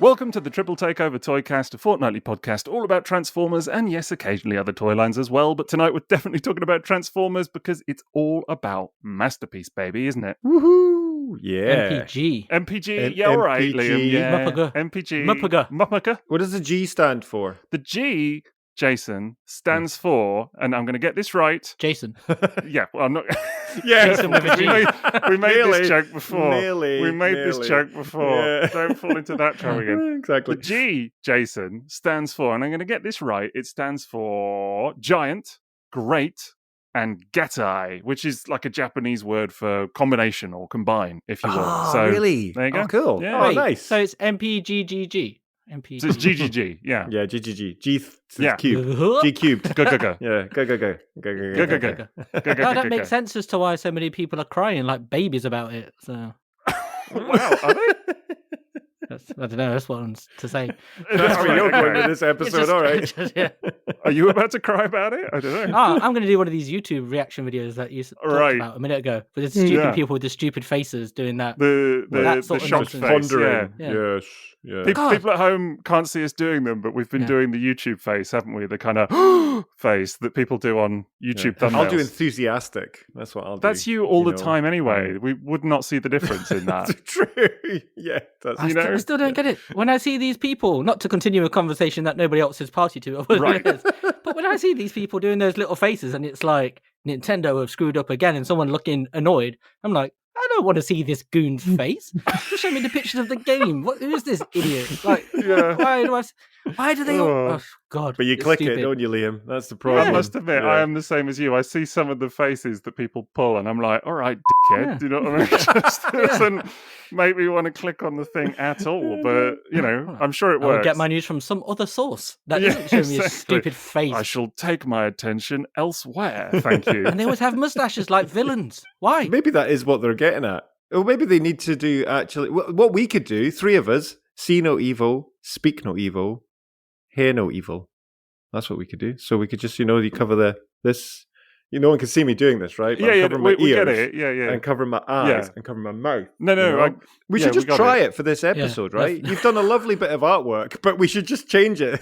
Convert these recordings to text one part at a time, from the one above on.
Welcome to the Triple Takeover Toycast, a fortnightly podcast all about Transformers and yes, occasionally other toy lines as well. But tonight we're definitely talking about Transformers because it's all about Masterpiece, baby, isn't it? Woohoo! Yeah. MPG, yeah, all right, Liam. Yeah. Muppaga. MPG. Muppaga. What does the G stand for? The G, Jason, stands for, and I'm going to get this right. Jason. Yeah, well, I'm not. Yeah, Jason with a G. We made Nearly. this joke before. Nearly. This joke before. Yeah. Don't fall into that trap again. Exactly. The G, Jason, stands for, and I'm going to get this right, it stands for giant, great, and gatai, which is like a Japanese word for combination or combine, if you will. Oh, so, really? There you go. Oh, cool. Yeah. Oh, Wait, nice. So it's MPGGG. MPG. So it's GGG, yeah. Yeah, GGG. G Yeah. cubed. G cubed. Go, go, go. Yeah, go. Go, go, go. Go, go, No, go, that makes go. sense as to why so many people are crying like babies about it. So Wow, are they? I don't know. That's what I'm to say. That's where you're going with It's this episode, just- all right. just- yeah. Are you about to cry about it? I don't know. Oh, I'm going to do one of these YouTube reaction videos that you talked Right. about a minute ago. With the stupid Yeah. people with the stupid faces doing that. The sort of shocked nonsense. face, yeah. Yeah. Yes. Yeah. People at home can't see us doing them, but we've been Yeah. doing the YouTube face, haven't we? The kind of face that people do on YouTube thumbnails. I'll do enthusiastic. That's what I'll do. That's you all the know. time anyway. We would not see the difference in that. That's true. Yeah. That's, I still don't get it. When I see these people, not to continue a conversation that nobody else is party to, or whatever Right. it is, but when I see these people doing those little faces and it's like Nintendo have screwed up again and someone looking annoyed, I'm like, I don't want to see this goon's face. Just show me the pictures of the game. Who is this idiot? Like, Yeah. why do they all... Oh. Oh, God. But you it's click stupid. it, don't you, Liam? That's the problem. I must admit, Yeah. I am the same as you. I see some of the faces that people pull, and I'm like, all right, dickhead. Yeah. Do you know what I mean? Just doesn't make me want to click on the thing at all. But, you know, I'm sure it I would works. get my news from some other source. That Yeah, doesn't show me a exactly. stupid face. I shall take my attention elsewhere. Thank you. And they always have mustaches like villains. Why? Maybe that is what they're getting at. Or maybe they need to do actually what we could do, three of us, see no evil, speak no evil, hear no evil. That's what we could do. So we could just, you cover this. No one can see me doing this, right? But I'm Yeah, covering my we get ears it. Yeah. and covering my eyes Yeah. and covering my mouth. No, you know? We should just got try it for this episode, Yeah. right? You've done a lovely bit of artwork, but we should just change it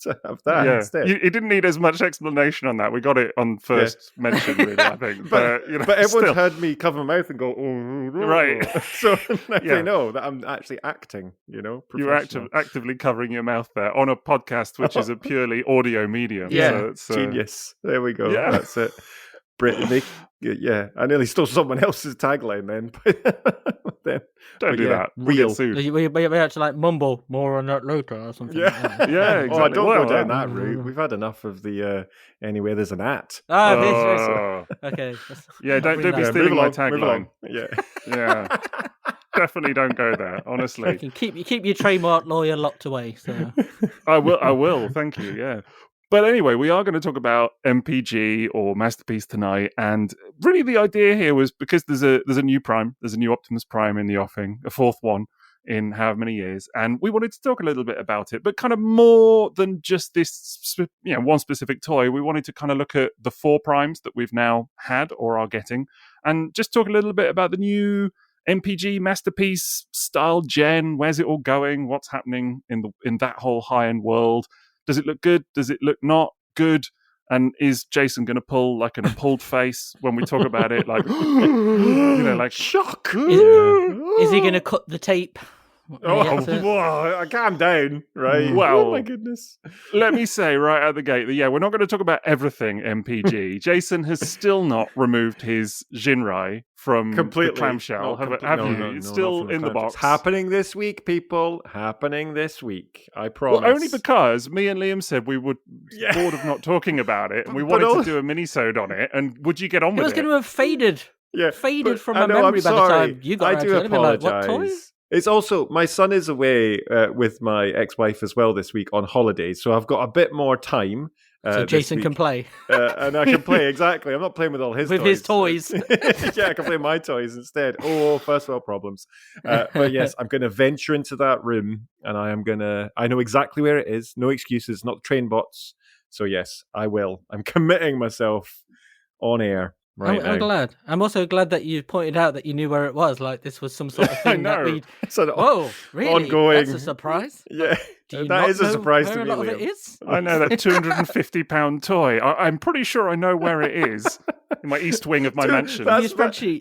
to have that Yeah, instead. it didn't need as much explanation on that. We got it on first mention, really, I think. But you know, everyone's still. heard me cover my mouth and go, oh, Right. So now Yeah. they know that I'm actually acting, You're professional. actively covering your mouth there on a podcast, which is a purely audio medium. Yeah, so it's, genius. There we go. yeah. That's it. Brittany. Yeah, I nearly stole someone else's tagline then. don't but do yeah, that. We'll real. get sued. We had to like mumble more on that later or something. Yeah. like that. Yeah, Oh, exactly. don't Well, go down that route. We've had enough of the anyway, there's an at. Ah, Oh. okay. Yeah, don't bring be that. stealing my move tagline. along. Yeah. Yeah, definitely don't go there. Honestly, You keep your trademark lawyer locked away. So I will. Thank you. Yeah. But anyway, we are going to talk about MPG or Masterpiece tonight, and really the idea here was because there's a new Prime, there's a new Optimus Prime in the offing, a fourth one in however many years, and we wanted to talk a little bit about it, but kind of more than just this, one specific toy. We wanted to kind of look at the four Primes that we've now had or are getting, and just talk a little bit about the new MPG Masterpiece style gen. Where's it all going? What's happening in that whole high-end world? Does it look good? Does it look not good? And is Jason going to pull like an appalled face when we talk about it? Like, like shock. is he going to cut the tape? Oh, whoa, calm down, right? Well, oh my goodness. Let me say right out the gate that, we're not going to talk about everything MPG. Jason has still not removed his Jinrai from Completely. the clamshell. Not Have no, you? no, It's no, still not from in the clamshell. box. It's happening this week, people. Happening this week. I promise. Well, only because me and Liam said we would Yeah. bored of not talking about it, and we But wanted all- to do a mini-sode on it. And would you get on It with was it? going to have faded but from I my know, memory I'm by the sorry. time you got I around do to it. I'd be like, apologize. what toy? It's also my son is away with my ex-wife as well this week on holidays, so I've got a bit more time. So this Jason week. can play And I can play exactly. I'm not playing with all his with toys. his toys. Yeah, I can play my toys instead. Oh, first world problems. But yes, I'm going to venture into that room, and I know exactly where it is. No excuses, not train bots. So yes, I will. I'm committing myself on air I'm glad. I'm also glad that you pointed out that you knew where it was. Like this was some sort of thing that we. Oh, really? Ongoing. That's a surprise. Yeah, Do you that not is a know surprise where to a me, lot of it Liam. is? I know that £250 toy. I'm pretty sure I know where it is in my east wing of my mansion. Your spreadsheet.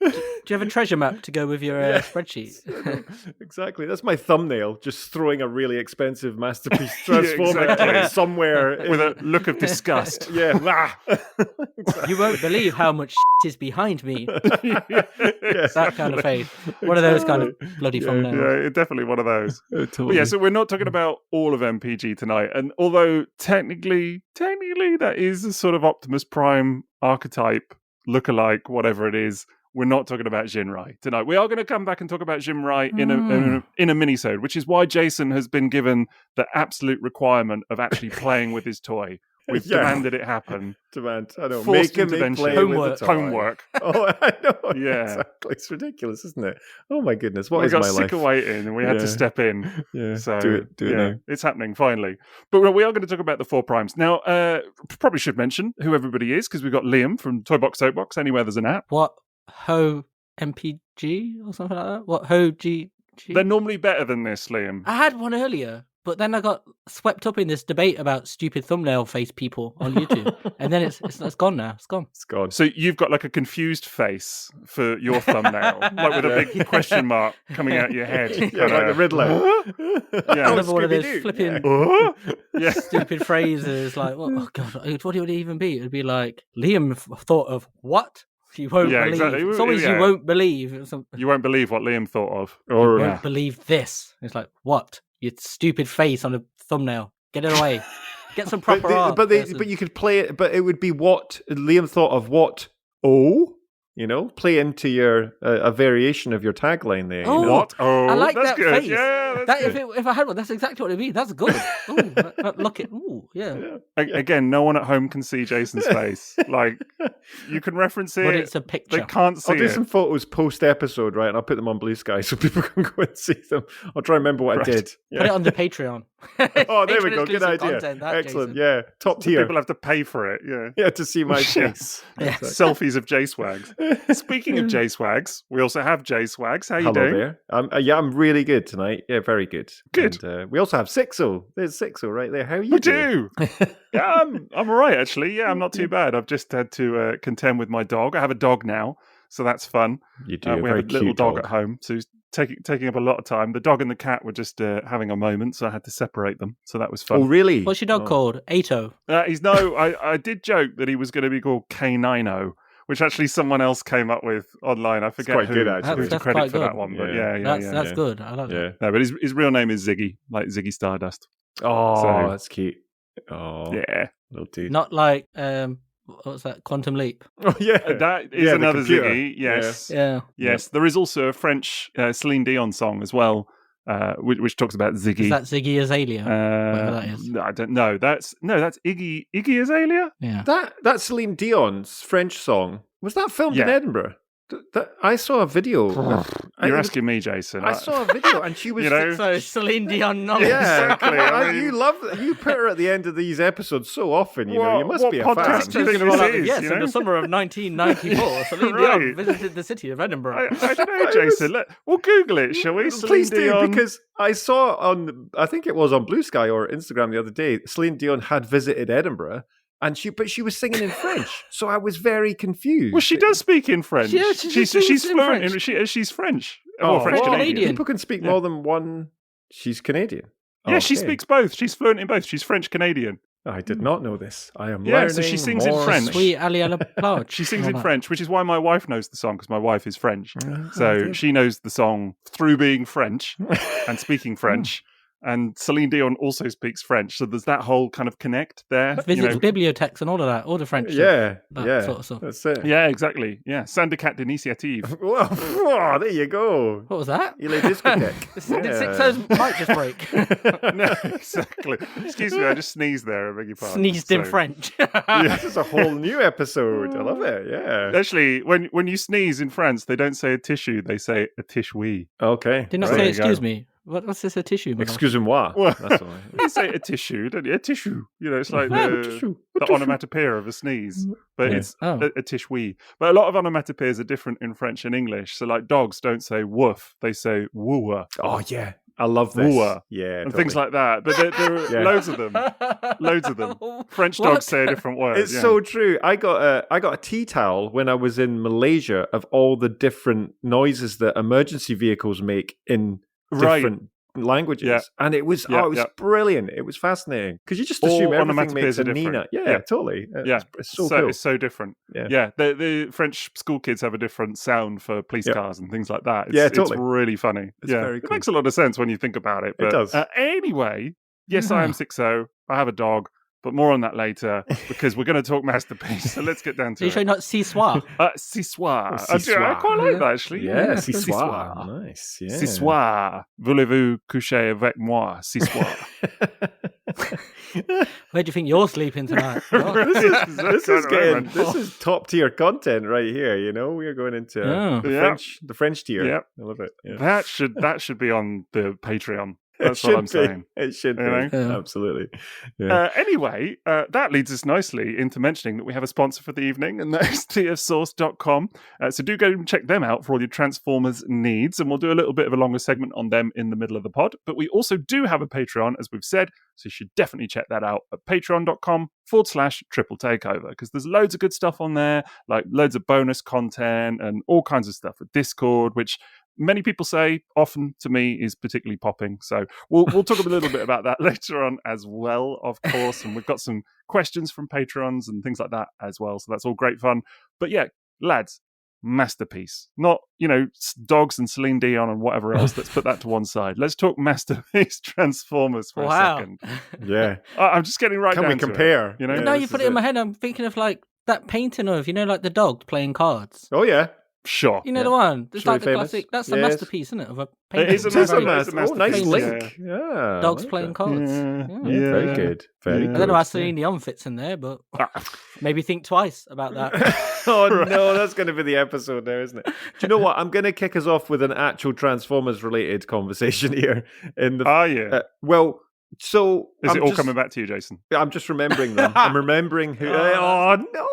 Do you have a treasure map to go with your spreadsheet? Exactly. That's my thumbnail, just throwing a really expensive Masterpiece Transformer exactly. somewhere. With a look of disgust. Yeah. You won't believe how much is behind me. Yes. That kind of face. One of those kind of bloody thumbnails. Yeah, definitely one of those. Totally. But yeah, so we're not talking about all of MPG tonight. And although technically that is a sort of Optimus Prime archetype, lookalike, whatever it is, we're not talking about Jinrai tonight. We are going to come back and talk about Jinrai in a mini-sode, which is why Jason has been given the absolute requirement of actually playing with his toy. We've demanded it happen. I know. Forced Make him intervention. play with the toy. Homework. Oh, I know. Yeah. Exactly. It's ridiculous, isn't it? Oh my goodness. What we is got my sick life? of waiting and we had to step in. Yeah. So do it now. It's happening finally. But we are going to talk about the 4 primes. Now, probably should mention who everybody is because we've got Liam from Toybox Soapbox, Anywhere There's an App. What Ho MPG or something like that? What Ho G? They're normally better than this, Liam. I had one earlier, but then I got swept up in this debate about stupid thumbnail face people on YouTube, and then it's gone now. It's gone. It's gone. So you've got like a confused face for your thumbnail, like with a big question mark coming out your head. Yeah, like the Riddler. Yeah, Another one of those flipping yeah. stupid phrases like, oh God, what would it even be? It would be like, Liam thought of what? You won't believe. Exactly. It's always you won't believe. You won't believe what Liam thought of. You won't believe this. It's like, what? Your stupid face on a thumbnail. Get it away. Get some proper art. But you could play it, but it would be what Liam thought of what? Oh? You know, play into your a variation of your tagline there. Oh, you know? What? Oh, I like that's that good. face. Yeah, that's good. If I had one, that's exactly what it'd be. That's good. Look it. Ooh, yeah. Again, no one at home can see Jason's face. Like, you can reference it. But it's a picture. They can't see I'll do it. some photos post-episode, right? And I'll put them on Blue Sky so people can go and see them. I'll try and remember what I did. Put it on the Patreon. Oh, there we go. Good Patreon idea. content, Excellent. Jason. Yeah. Top tier. People have to pay for it. Yeah. Yeah, to see my face. Yeah. Selfies of J-Swags. Speaking of J-Swags, we also have J-Swags. How you Hello doing? there. Yeah, I'm really good tonight. Yeah, very good. Good. And, we also have Sixo. There's Sixo right there. How are you We doing? do. Yeah, I'm all right, actually. Yeah, I'm not too bad. I've just had to contend with my dog. I have a dog now, so that's fun. You do. We have a little dog at home, so he's taking up a lot of time. The dog and the cat were just having a moment, so I had to separate them. So that was fun. Oh, really? What's your dog called? Ato. I did joke that he was going to be called K9O, which actually someone else came up with online. I forget quite who, good, actually. who to That's credit quite for good. that one, but That's good. I like that. Yeah. No, but his real name is Ziggy, like Ziggy Stardust. Oh, So- that's cute. Oh, Yeah, little dude. Not like what's that? Quantum Leap. Oh, yeah. that is the another computer. Ziggy. Yes, Yeah. yes. There is also a French Celine Dion song as well, which talks about Ziggy. Is that Ziggy Azalea? Whatever that is. I don't know. That's Iggy Azalea. Yeah. That Celine Dion's French song, was that filmed in Yeah. Edinburgh? I saw a video. You're asking me, Jason. I saw a video and she was... You know, So Celine Dion knowledge. Yeah, Exactly, I mean- you put her at the end of these episodes so often. You know, What- you must what be a podcast fan. do you think this is, Yes, you in know? the summer of 1994, Celine Right. Dion visited the city of Edinburgh. I don't know, Jason. We'll Google it, shall we? Please Celine do, Dion. because I saw on, I think it was on Blue Sky or Instagram the other day, Celine Dion had visited Edinburgh, but she was singing in French, so I was very confused. Well, she does speak in French. Yeah, she she's sings in fluent French. she's French. Oh, French wow. Canadian. People can speak more than one. She's Canadian. Yeah, she Okay. speaks both. She's fluent in both. She's French Canadian. I did not know this. I am Yeah, learning so she sings in more. French. Sweet Ali à la plage. She sings All in that. French, which is why my wife knows the song, because my wife is French. Ah, So dear. she knows the song through being French and speaking French. And Celine Dion also speaks French. So there's that whole kind of connect there. Visits bibliotheques and all of that, all the French stuff. Yeah, That yeah, sort of stuff. that's it. Yeah, exactly. Yeah, syndicat d'initiative. Whoa, there you go. What was that? Il est discothèque. Did Sixo's mic just break? No, exactly. Excuse me, I just sneezed there. I beg your pardon. Sneezed in So- French. This is a whole new episode. I love it. Yeah. Actually, when you sneeze in France, they don't say a tissue, they say a tissue. Okay. Did not There say you go. excuse me. What's this, a tissue? Manoff? Excusez-moi. Well, That's all. you say a tissue, don't you? A tissue. You know, it's like Yeah, the, a tissue. the onomatopoeia of a sneeze, but Yeah. it's Oh. a tishwee. But a lot of onomatopoeias are different in French and English. So, like, dogs don't say woof; they say wooer. Oh, yeah. I love this. Wooer. Yeah. And things like that. But there are Yeah. loads of them. Loads of them. French What? dogs say a different word. It's so true. I got a tea towel when I was in Malaysia of all the different noises that emergency vehicles make in Right. different languages, Yeah. and it was Yeah, it was yeah. brilliant. It was fascinating because you just All assume everything onomatopoeias makes a are different. Nina. Yeah, Yeah. totally. Yeah. It's so cool. It's so different. Yeah. The French school kids have a different sound for police Yeah. cars and things like that. It's, Yeah, totally. It's really funny. It's yeah, very It cool. makes a lot of sense when you think about it. But, does. Anyway, yes, I am Sixo. I have a dog, but more on that later because we're going to talk Masterpiece. So let's get down Are to you it. sure not Siswa? Ce soir. Ce I quite soir. like that actually. Yeah, ce ce soir. soir. Nice. Yeah. Ce soir. Voulez-vous coucher avec moi ce soir? Where do you think you're sleeping tonight? What? This is top tier content right here. You know, we are going into Oh. the French tier. Yeah. I love it. Yeah. That should be on the Patreon. That's It what I'm should be. saying. It should be. You know? Yeah. Absolutely. Yeah. Anyway, that leads us nicely into mentioning that we have a sponsor for the evening, and that is tfsource.com. So do go and check them out for all your Transformers needs, and we'll do a little bit of a longer segment on them in the middle of the pod. But we also do have a Patreon, as we've said, so you should definitely check that out at patreon.com/Triple Takeover, because there's loads of good stuff on there, like loads of bonus content and all kinds of stuff with Discord, which many people say often to me is particularly popping. So we'll talk a little bit about that later on as well, of course. And we've got some questions from patrons and things like that as well. So that's all great fun. But yeah, lads, Masterpiece, not, dogs and Celine Dion and whatever else. Let's put that to one side. Let's talk Masterpiece Transformers for a second. Yeah. I'm just getting right Can down we to compare? it, you know? But now this you put is it in my head, I'm thinking of like that painting of, like the dog playing cards. Oh, yeah. Sure. You know the one? It's Sure, like the famous. classic. That's the Yes. masterpiece, isn't it? Of a painting. It is a It is a masterpiece. Oh, nice Painting. link. Yeah. Dogs I like playing that. cards. Yeah. Yeah. Very good. Very Yeah. good. I don't know how Celine Dion fits in there, but maybe think twice about that. Oh no, that's going to be the episode now, isn't it? Do you know what? I'm going to kick us off with an actual Transformers related conversation here. Are you? So Is it all just- coming back to you, Jason? I'm just remembering them. I'm remembering who. Oh no!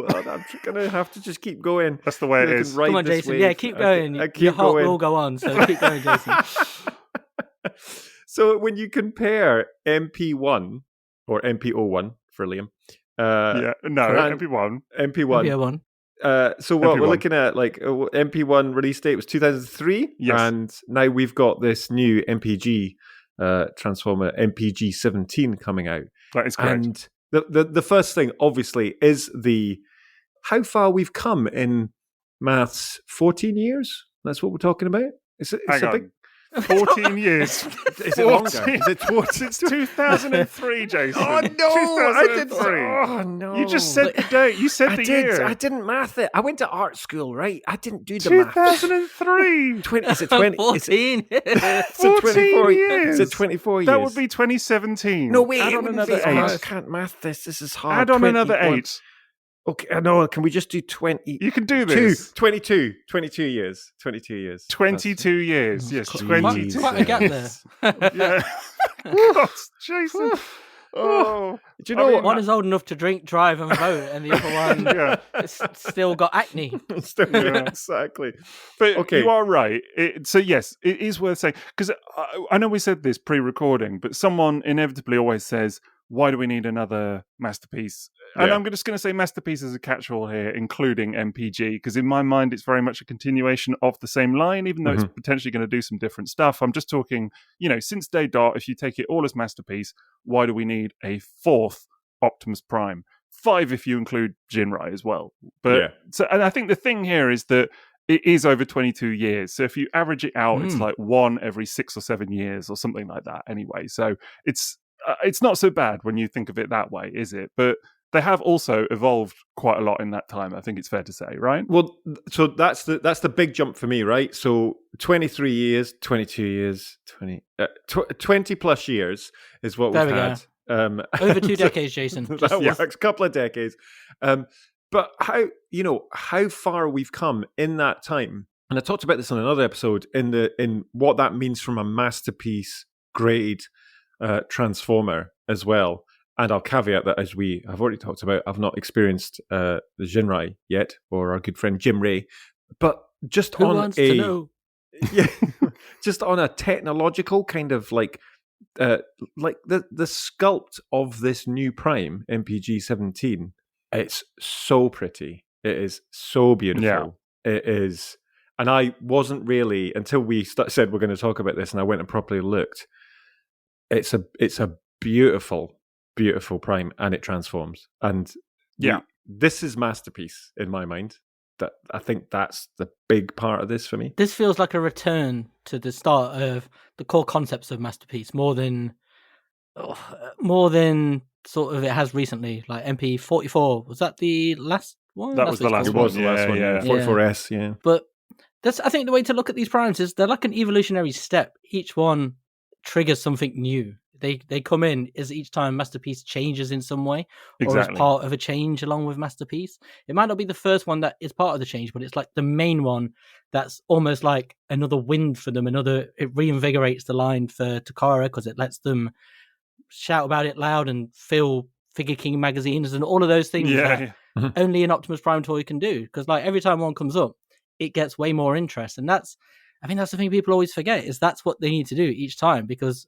I'm going to have to just keep going. That's the way it I can is. ride Come on, this Jason. wave. Yeah, keep going. I keep Your heart going. will go on, so keep going, Jason. So when you compare MP1 or MP01 for Liam, Yeah. No, Fran- MP1. MP1. Yeah, one. So what we're MP1. looking at, like MP1 release date was 2003, Yes. and now we've got this new MPG Transformer MPG 17 coming out. That is correct. And the first thing, obviously, is how far we've come in maths. 14 years. That's what we're talking about. It's Hang a on. big. 14 years. Is it longer? 14. Is it 14? Since 2003, Jason. Oh no! I did. 2003. Oh no! You just said the date. You said the year. I didn't math it. I went to art school, right? I didn't do the math. 2003. 20, is it 20? Is it, 14. is it 24 years. Is it 24 years? That would be 2017. No, wait. Add it on wouldn't another be. 8. I can't math this. This is hard. Add on another 21. 8. Okay, no. Can we just do 20? You can do this. 22 years. 22 years. 22 years. Yes, Jesus. 22. Quite a gap there. Yeah. God, Jason. Oh. Do you know what? One is old enough to drink, drive, and vote, and the other one Yeah. has still got acne. Yeah. Exactly. But Okay. you are right. So yes, it is worth saying, because I know we said this pre-recording, but someone inevitably always says, why do we need another Masterpiece? And Yeah. I'm just going to say Masterpiece as a catch-all here, including MPG, because in my mind, it's very much a continuation of the same line, even though it's potentially going to do some different stuff. I'm just talking, since day dot, if you take it all as Masterpiece, why do we need a 4th Optimus Prime? 5 if you include Jinrai as well. But and I think the thing here is that it is over 22 years. So if you average it out, it's like 1 every 6 or 7 years or something like that anyway. So it's not so bad when you think of it that way, is it? But they have also evolved quite a lot in that time. I think it's fair to say, right? Well, so that's the big jump for me, right? So 23 years, 22 years, 20 plus years is what There we've we had. Over 2 decades, Jason. That works. A couple of decades. But how far we've come in that time, and I talked about this on another episode, in what that means from a masterpiece grade Transformer as well. And I'll caveat that, as we have already talked about, I've not experienced the Jinrai yet, or our good friend Jim Ray. But just Who wants to know? Yeah, just on a technological kind of like the sculpt of this new Prime MPG 17, it's so pretty. It is so beautiful. Yeah. It is, and I wasn't really until we said we're going to talk about this, and I went and properly looked. It's a beautiful, beautiful Prime, and it transforms. And this is masterpiece in my mind. That I think that's the big part of this for me. This feels like a return to the start of the core concepts of Masterpiece, more than sort of it has recently. Like MP44, was that the last one? That was the last one. It was the last one. Yeah. 44S. Yeah. But that's, I think, the way to look at these primes is they're like an evolutionary step. Each one triggers something new. They come in as each time Masterpiece changes in some way, or as part of a change along with Masterpiece. It might not be the first one that is part of the change, but it's like the main one that's almost like another wind for them. It reinvigorates the line for Takara because it lets them shout about it loud and fill Figure King magazines and all of those things that only an Optimus Prime toy can do. Because like every time one comes up, it gets way more interest, and I think that's the thing people always forget, is that's what they need to do each time, because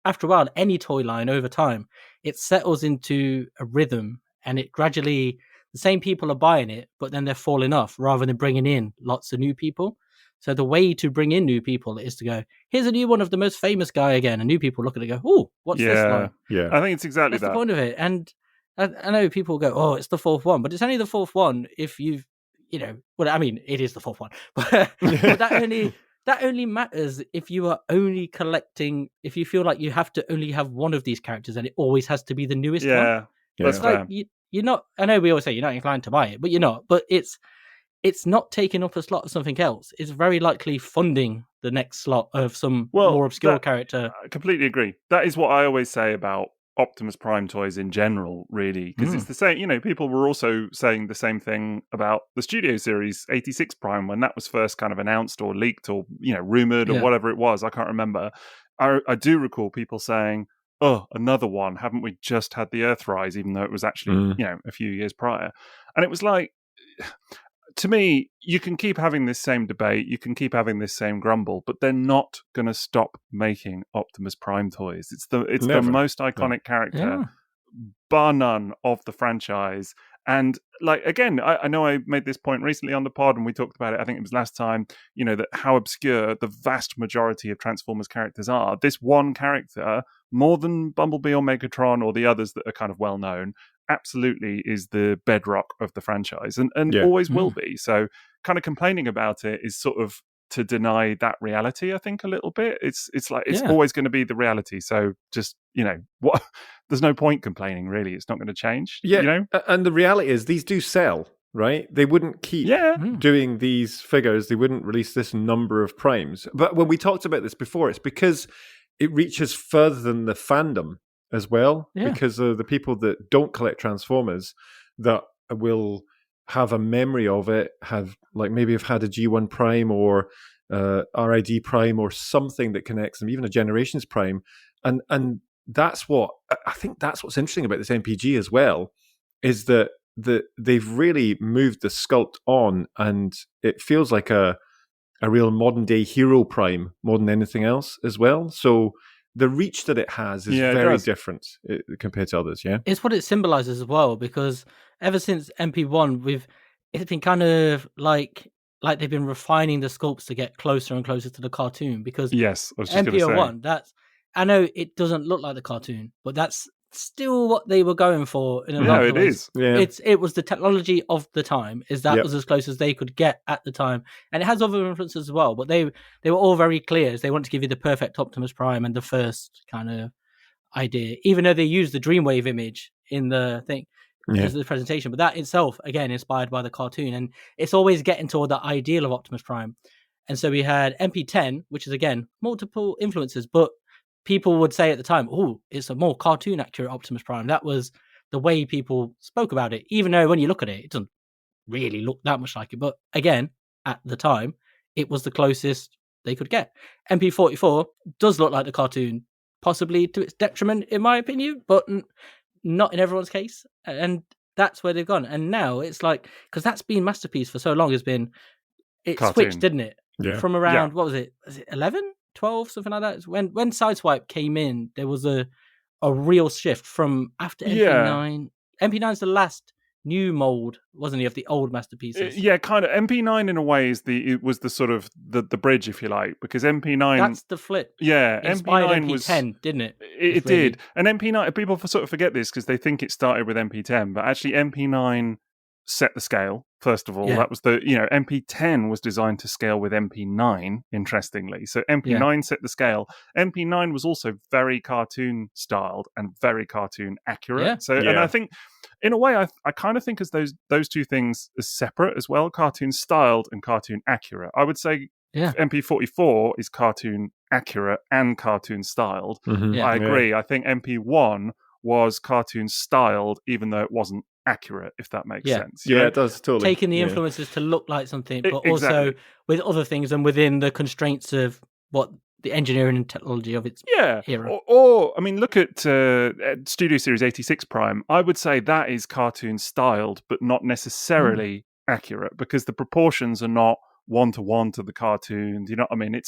after a while, any toy line over time, it settles into a rhythm, and it gradually, the same people are buying it, but then they're falling off rather than bringing in lots of new people. So the way to bring in new people is to go, here's a new one of the most famous guy again, and new people look at it and go, oh, what's this line? Yeah, I think it's exactly That's the point of it. And I know people go, oh, it's the fourth one, but it's only the fourth one if you've, well, I mean, it is the fourth one, but that only matters if you are only collecting, if you feel like you have to only have one of these characters and it always has to be the newest one. Yeah, that's like you're not, I know we always say you're not inclined to buy it, but you're not. But it's not taking up a slot of something else. It's very likely funding the next slot of some more obscure character. I completely agree. That is what I always say about Optimus Prime toys in general, really, because it's the same. People were also saying the same thing about the Studio Series 86 Prime when that was first kind of announced or leaked or rumored or whatever it was. I can't remember. I do recall people saying, "Oh, another one! Haven't we just had the Earthrise?" Even though it was actually a few years prior, and it was like, to me, you can keep having this same debate, you can keep having this same grumble, but they're not going to stop making Optimus Prime toys. It's the most iconic character, bar none, of the franchise. And like, again, I know I made this point recently on the pod, and we talked about it, I think it was last time, that how obscure the vast majority of Transformers characters are. This one character, more than Bumblebee or Megatron or the others that are kind of well known, absolutely is the bedrock of the franchise and always will be. So kind of complaining about it is sort of to deny that reality, I think, a little bit. It's like it's always going to be the reality. So just, what there's no point complaining, really. It's not going to change. And the reality is these do sell, right? They wouldn't keep doing these figures. They wouldn't release this number of primes. But when we talked about this before, it's because it reaches further than the fandom as well, because of the people that don't collect Transformers that will have a memory of it, maybe have had a G1 Prime or RID Prime or something that connects them, even a Generations Prime, and that's what I think. That's what's interesting about this MPG as well, is that they've really moved the sculpt on, and it feels like a real modern day hero Prime more than anything else as well. So the reach that it has is very different compared to others, It's what it symbolizes as well, because ever since MP1, it's been kind of like they've been refining the sculpts to get closer and closer to the cartoon, because I was just MP01, I know it doesn't look like the cartoon, but that's still what they were going for in a lot of ways. It was the technology of the time, was as close as they could get at the time, and it has other influences as well, but they were all very clear as they want to give you the perfect Optimus Prime and the first kind of idea, even though they used the Dreamwave image in the thing because of the presentation, but that itself again inspired by the cartoon, and it's always getting toward the ideal of Optimus Prime. And so we had MP10, which is again multiple influences, but people would say at the time, oh, it's a more cartoon accurate Optimus Prime. That was the way people spoke about it, even though when you look at it, it doesn't really look that much like it. But again, at the time, it was the closest they could get. MP44 does look like the cartoon, possibly to its detriment, in my opinion, but not in everyone's case. And that's where they've gone. And now it's like, because that's been Masterpiece for so long, it Cartoon. switched, didn't it? Yeah. From around, what was it? Was it 11, 12, something like that? When Sideswipe came in, there was a real shift from after MP9. MP9's the last new mold, wasn't he, of the old Masterpieces? Yeah, kind of. MP9 in a way it was the sort of the bridge, if you like, because MP9. That's the flip. Yeah, It inspired MP9 MP10, was, didn't it? It did, and MP9. People sort of forget this because they think it started with MP10, but actually MP9 set the scale. First of all, that was MP10 was designed to scale with MP9. Interestingly, so MP9 set the scale. MP9 was also very cartoon styled and very cartoon accurate. And I think, in a way, I kind of think as those two things as separate as well: cartoon styled and cartoon accurate. I would say MP44 is cartoon accurate and cartoon styled. Mm-hmm. I agree. I think MP1 was cartoon styled, even though it wasn't accurate, if that makes sense. It does, totally. Taking the influences to look like something, but also with other things and within the constraints of what the engineering and technology of its era. Or I mean, look at Studio Series 86 Prime. I would say that is cartoon styled, but not necessarily accurate, because the proportions are not one-to-one to the cartoon. Do you know what I mean?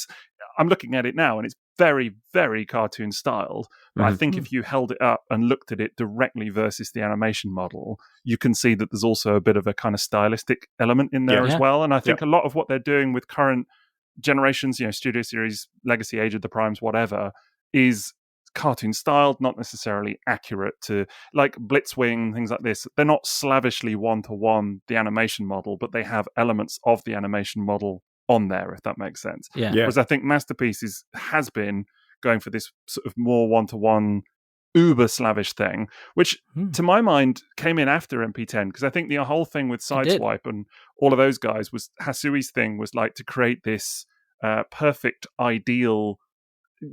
I'm looking at it now and it's very, very cartoon styled. But I think if you held it up and looked at it directly versus the animation model, you can see that there's also a bit of a kind of stylistic element in there as well. And I think a lot of what they're doing with current generations, Studio Series, Legacy, Age of the Primes, whatever, is cartoon styled, not necessarily accurate to, like Blitzwing, things like this. They're not slavishly one-to-one the animation model, but they have elements of the animation model on there, if that makes sense. Whereas I think Masterpiece has been going for this sort of more one-to-one uber slavish thing, which to my mind came in after MP10, because I think the whole thing with Sideswipe and all of those guys was Hasui's thing was like to create this perfect ideal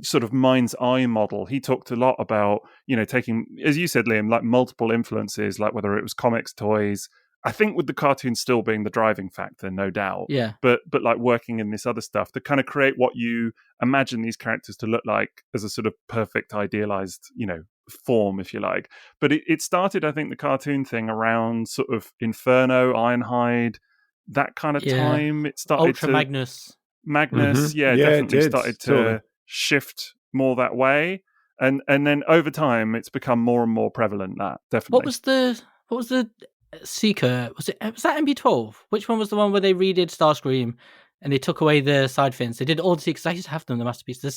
sort of mind's eye model. He talked a lot about, taking, as you said, Liam, like multiple influences, like whether it was comics, toys. I think with the cartoon still being the driving factor, no doubt. Yeah. But like working in this other stuff to kind of create what you imagine these characters to look like as a sort of perfect idealized, form, if you like. But it started, I think, the cartoon thing around sort of Inferno, Ironhide, that kind of time. It started Ultra Magnus, definitely started to shift more that way. And then over time, it's become more and more prevalent. That definitely. What was the Seeker? Was that MP12? Which one was the one where they redid Starscream and they took away the side fins? They did all the Seekers. I used to have them, the Masterpiece. The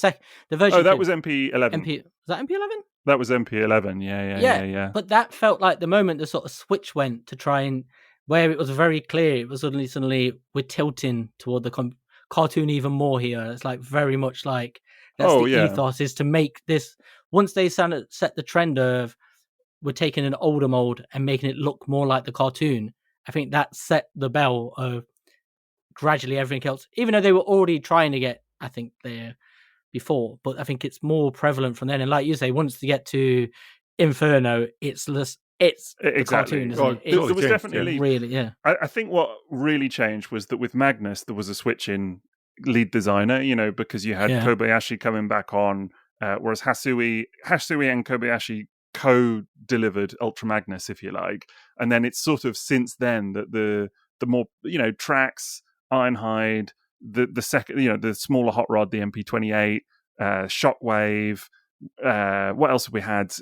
version. Oh, that was MP11. Was that MP11? That was MP11. Yeah. But that felt like the moment the sort of switch went to try and where it was very clear. It was suddenly we're tilting toward the cartoon even more here. It's like very much like that's ethos is to make this. Once they set the trend of we're taking an older mold and making it look more like the cartoon, I think that set the bell of gradually everything else, even though they were already trying to get, I think, there before, but I think it's more prevalent from then. And like you say, once they get to Inferno, it's the cartoon, isn't it? There was definitely really, I think what really changed was that with Magnus, there was a switch in lead designer, because you had Kobayashi coming back on, whereas Hasui and Kobayashi co-delivered Ultra Magnus, if you like, and then it's sort of since then that the more Trax, Ironhide, the second the smaller hot rod, the MP28, Shockwave, what else have we had?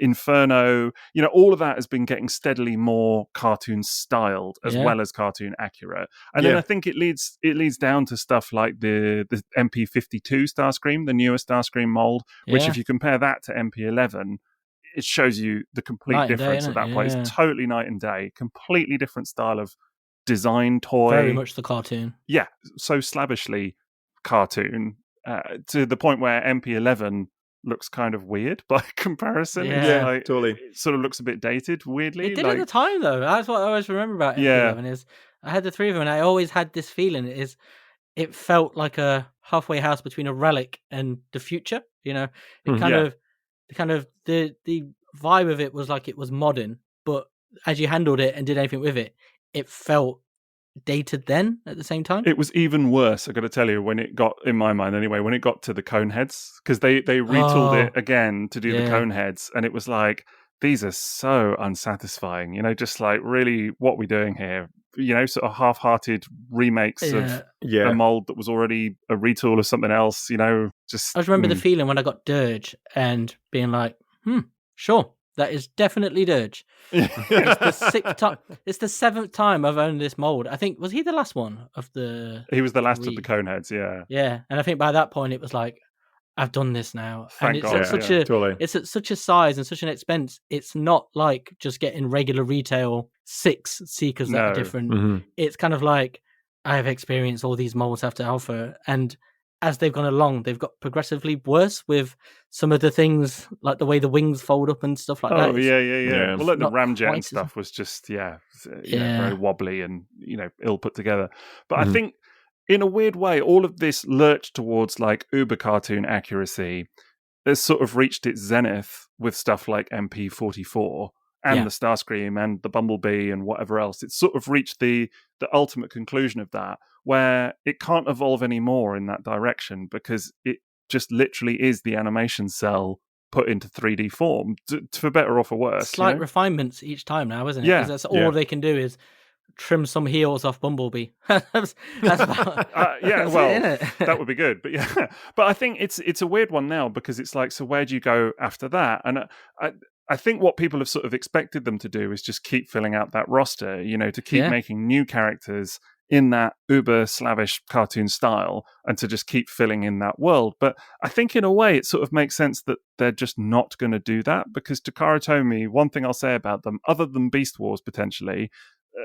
Inferno, all of that has been getting steadily more cartoon styled as well as cartoon accurate, and then I think it leads down to stuff like the MP52 Starscream, the newer Starscream mold, which if you compare that to MP11, it shows you the complete difference at that point. It's totally night and day. Completely different style of design toy. Very much the cartoon. Yeah, so slavishly cartoon to the point where MP11 looks kind of weird by comparison. Yeah, totally. It sort of looks a bit dated, weirdly. It did at the time, though. That's what I always remember about MP11 is I had the three of them, and I always had this feeling it felt like a halfway house between a relic and the future. It kind of the vibe of it was like it was modern, but as you handled it and did anything with it, it felt dated then at the same time. It was even worse, I got to tell you, when it got, in my mind anyway, when it got to the cone heads, because they retooled it again to do the cone heads, and it was like, these are so unsatisfying, just like, really, what are we doing here? Sort of half-hearted remakes of a mold that was already a retool of something else, just... I just remember the feeling when I got Dirge and being like, sure, that is definitely Dirge. It's the sixth time. It's the seventh time I've owned this mold. I think, was he the last one of the... He was the last of the Coneheads, yeah. Yeah, and I think by that point it was like, I've done this now. Thank and it's God. at such totally. It's at such a size and such an expense. It's not like just getting regular retail 6 Seekers that are different. Mm-hmm. It's kind of like, I have experienced all these molds after alpha, and as they've gone along, they've got progressively worse with some of the things, like the way the wings fold up and stuff like that. Oh, yeah. Well, look, the ramjet and as- stuff was just, very wobbly and, ill put together. But I think, in a weird way, all of this lurch towards, like, uber cartoon accuracy has sort of reached its zenith with stuff like MP44 and the Starscream and the Bumblebee and whatever else. It's sort of reached the ultimate conclusion of that, where it can't evolve anymore in that direction because it just literally is the animation cell put into 3D form, for better or for worse. Slight refinements each time now, isn't it? Yeah. 'Cause that's all they can do is trim some heels off Bumblebee. that's about, that's it, that would be good. But but I think it's a weird one now because it's like, so where do you go after that? And I think what people have sort of expected them to do is just keep filling out that roster, to keep making new characters in that uber slavish cartoon style and to just keep filling in that world. But I think in a way it sort of makes sense that they're just not going to do that, because Takara Tomy, one thing I'll say about them, other than Beast Wars potentially,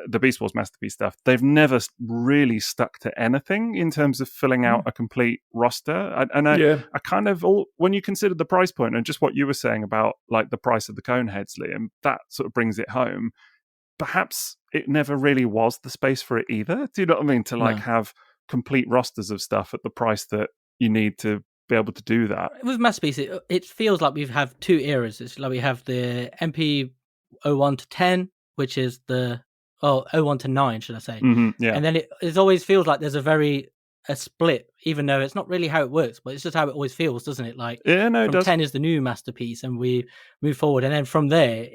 the Beast Wars Masterpiece stuff, they've never really stuck to anything in terms of filling out a complete roster. I kind of, when you consider the price point and just what you were saying about like the price of the Coneheads, Liam, that sort of brings it home. Perhaps it never really was the space for it either. Do you know what I mean? To like have complete rosters of stuff at the price that you need to be able to do that. With Masterpiece, it feels like we have 2 eras. It's like we have the MP 01 to 10, which is the 01 to 9, should I say? Mm-hmm, yeah. And then it always feels like there's a split, even though it's not really how it works, but it's just how it always feels, doesn't it? Like, it does. 10 is the new Masterpiece, and we move forward, and then from there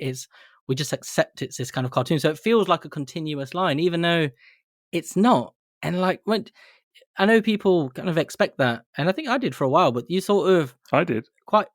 we just accept it's this kind of cartoon. So it feels like a continuous line, even though it's not. And like, when I know people kind of expect that, and I think I did for a while, but you sort of... I did. Quite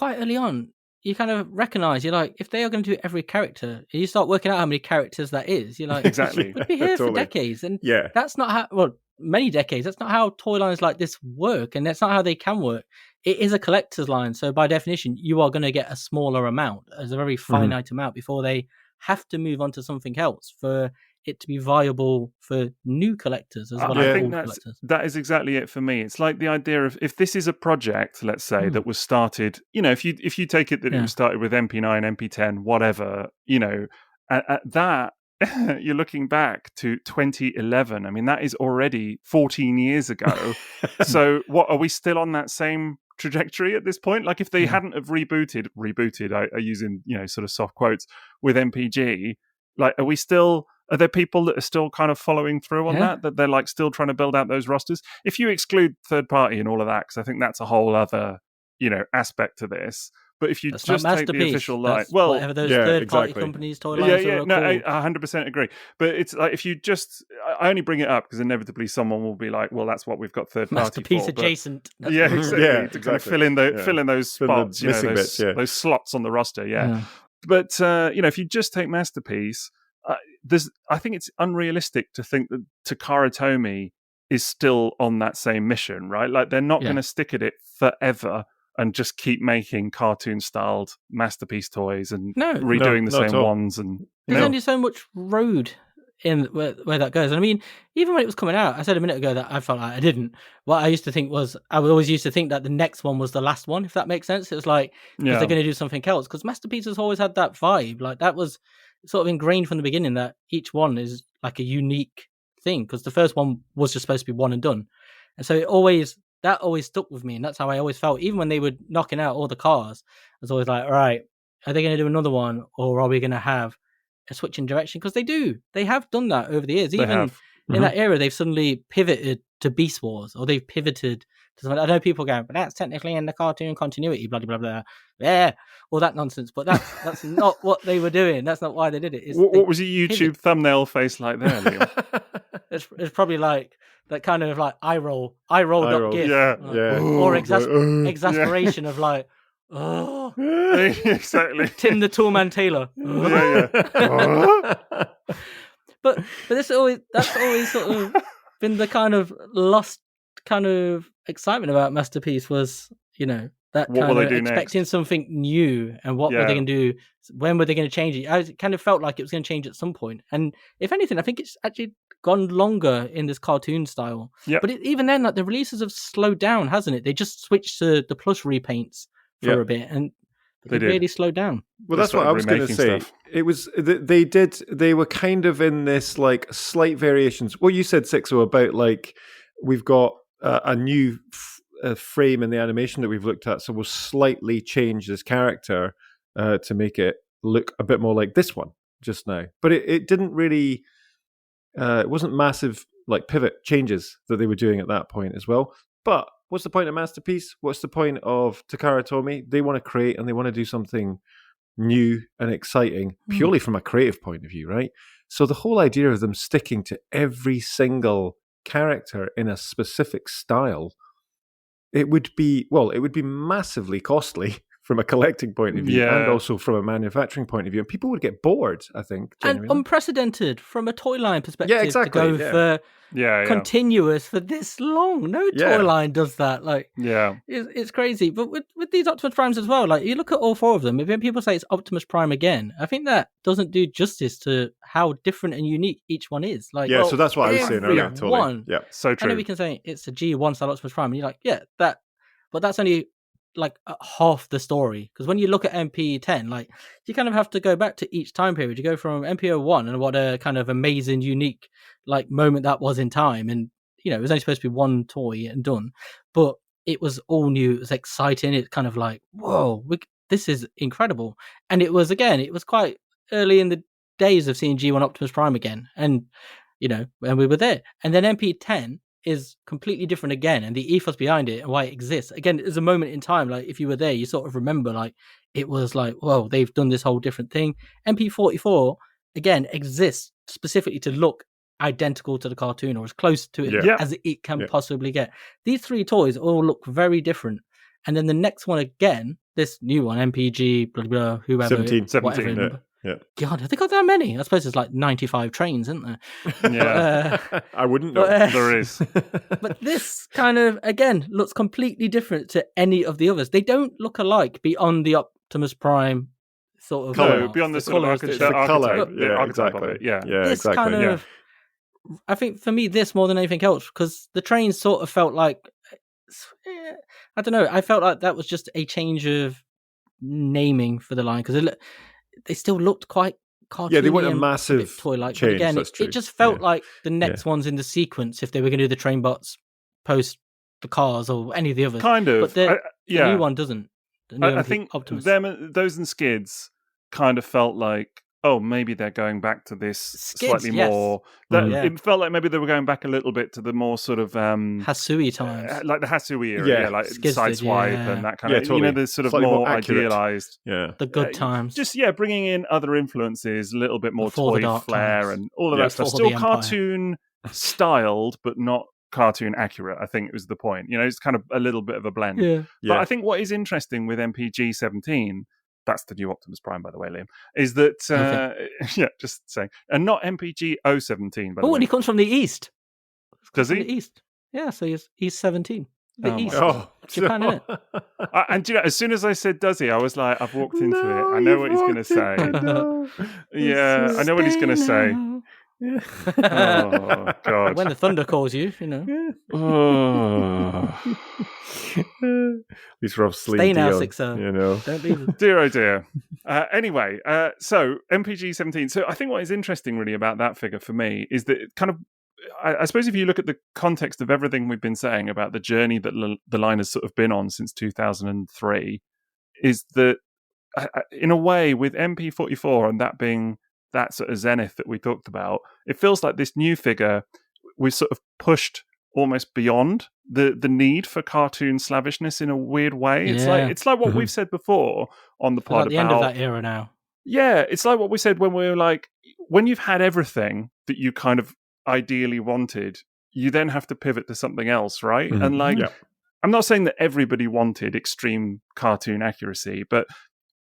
early on, you kind of recognize, you're like, if they are going to do every character, you start working out how many characters that is. You're like, exactly. We'd be here for decades. And yeah, that's not how, many decades, that's not how toy lines like this work. And that's not how they can work. It is a collector's line. So by definition, you are going to get a smaller amount, as a very finite amount, before they have to move on to something else for it to be viable for new collectors as well. I think that is exactly it for me. It's like the idea of, if this is a project, let's say, that was started, if you take it that it was started with MP9, MP10, whatever, at that, you're looking back to 2011. I mean, that is already 14 years ago. So what, are we still on that same trajectory at this point? Like, if they hadn't have rebooted, I using, sort of soft quotes, with MPG, like, are there people that are still kind of following through on that they're like still trying to build out those rosters? If you exclude third party and all of that, because I think that's a whole other, aspect to this. But if you just take the official line, whatever those third party companies, toy lines are no, I 100% agree. But it's like, if you just, I only bring it up because inevitably someone will be like, well, that's what we've got third party Masterpiece for. adjacent. Exactly. To kind of fill in those spots, those slots on the roster. But if you just take Masterpiece, I think it's unrealistic to think that Takara Tomy is still on that same mission, right? Like, they're not going to stick at it forever and just keep making cartoon-styled Masterpiece toys and redoing the same ones. And there's only so much road in where that goes. And I mean, even when it was coming out, I said a minute ago that I felt like I didn't. What I used to think was, I always used to think that the next one was the last one, if that makes sense. It was like, because they're going to do something else. Because Masterpiece has always had that vibe. Like, that was sort of ingrained from the beginning, that each one is like a unique thing, because the first one was just supposed to be one and done. And so that always stuck with me, and that's how I always felt. Even when they were knocking out all the cars, I was always like, all right, are they going to do another one, or are we going to have a switch in direction, because they have done that over the years. They Even have. in that era, they've suddenly pivoted to Beast Wars, or they've pivoted to something. I know people go, but that's technically in the cartoon continuity, blah blah blah, yeah, all that nonsense. But that's not what they were doing. That's not why they did it. What was your YouTube thumbnail face like there, Liam? It's probably like that kind of like eye roll gif, yeah, or exasperation of like, oh, exactly. Tim the Toolman Taylor. yeah. But that's always sort of been the kind of lost kind of excitement about Masterpiece, was, that what kind will of they do expecting next? something new, and what were they going to do? When were they going to change it? I kind of felt like it was going to change at some point, and if anything, I think it's actually gone longer in this cartoon style. Yeah. But even then, like, the releases have slowed down, hasn't it? They just switched to the plush repaints for a bit, and they really slowed down. Well, that's what I was going to say. Stuff. It was they were kind of in this like slight variations. What you said, Sixo, about like we've got a new frame in the animation that we've looked at, so we'll slightly change this character to make it look a bit more like this one just now. But it didn't really. It wasn't massive like pivot changes that they were doing at that point as well. But what's the point of Masterpiece? What's the point of Takara Tomy? They want to create and they want to do something new and exciting purely from a creative point of view, right? So the whole idea of them sticking to every single character in a specific style, it would be massively costly from a collecting point of view and also from a manufacturing point of view. And people would get bored, I think. Genuinely. And unprecedented from a toy line perspective to go for continuous for this long. No toy line does that. Like, it's crazy. But with these Optimus Primes as well, like, you look at all four of them, if people say it's Optimus Prime again, I think that doesn't do justice to how different and unique each one is. Like, so that's what I was saying earlier. Totally. Yeah, so true. I know we can say it's a G1 style Optimus Prime, and you're like, but that's only like half the story, because when you look at MP10, like, you kind of have to go back to each time period. You go from MP01 and what a kind of amazing, unique like moment that was in time, and it was only supposed to be one toy and done, but it was all new. It was exciting. It's kind of like, whoa, this is incredible. And it was quite early in the days of seeing G1 Optimus Prime again, and and we were there. And then MP10 is completely different again, and the ethos behind it and why it exists again is a moment in time. Like, if you were there, you sort of remember, like, it was like, whoa, they've done this whole different thing. MP44 again exists specifically to look identical to the cartoon, or as close to it as it can possibly get. These three toys all look very different, and then the next one again, this new one, MPG blah blah, whoever 17 God, have they got that many? I suppose there's like 95 trains, isn't there? Yeah. I wouldn't know. There is. But this kind of, again, looks completely different to any of the others. They don't look alike beyond the Optimus Prime sort of color, beyond the sort of color. Yeah, exactly. This kind of, I think for me, this more than anything else, because the trains sort of felt like, I don't know, I felt like that was just a change of naming for the line, because they still looked quite cartoony. Yeah, they weren't a massive toy-like. change. But again, it just felt like the next ones in the sequence, if they were going to do the train bots post the cars or any of the others. Kind of. But the new one doesn't. I think Optimus. Those and Skids kind of felt like, oh, maybe they're going back to this slightly more. It felt like maybe they were going back a little bit to the more sort of Hasui times, like the Hasui era, like Sideswipe and that kind of. Totally. The sort of slightly more accurate. idealized. The good times. Just bringing in other influences, a little bit more Before toy flair times. and all of that stuff. Still cartoon styled, but not cartoon accurate. I think it was the point. It's kind of a little bit of a blend. But I think what is interesting with MPG 17. That's the new Optimus Prime, by the way, Liam. Is that just saying, and not MPG 017. By the way, and he comes from the east. Does he? From the east, yeah. So he's 17. The east, Japan, so... innit? And as soon as I said, "Does he?" I was like, "I've walked into it. I know what he's going to say." I know what he's going to say. Oh God! When the thunder calls you, Oh. These rough sleep. Stay now, Sixo. Don't leave. Dear, oh dear. Anyway, so MPG 17. So I think what is interesting really about that figure for me is that it kind of, I suppose if you look at the context of everything we've been saying about the journey that the line has sort of been on since 2003, is that in a way with MP44 and that being that sort of zenith that we talked about, it feels like this new figure, we sort of pushed almost beyond the need for cartoon slavishness in a weird way. It's like what we've said before on the pod like the end of that era now. Yeah, it's like what we said when we were like, when you've had everything that you kind of ideally wanted, you then have to pivot to something else, right? And like, I'm not saying that everybody wanted extreme cartoon accuracy, but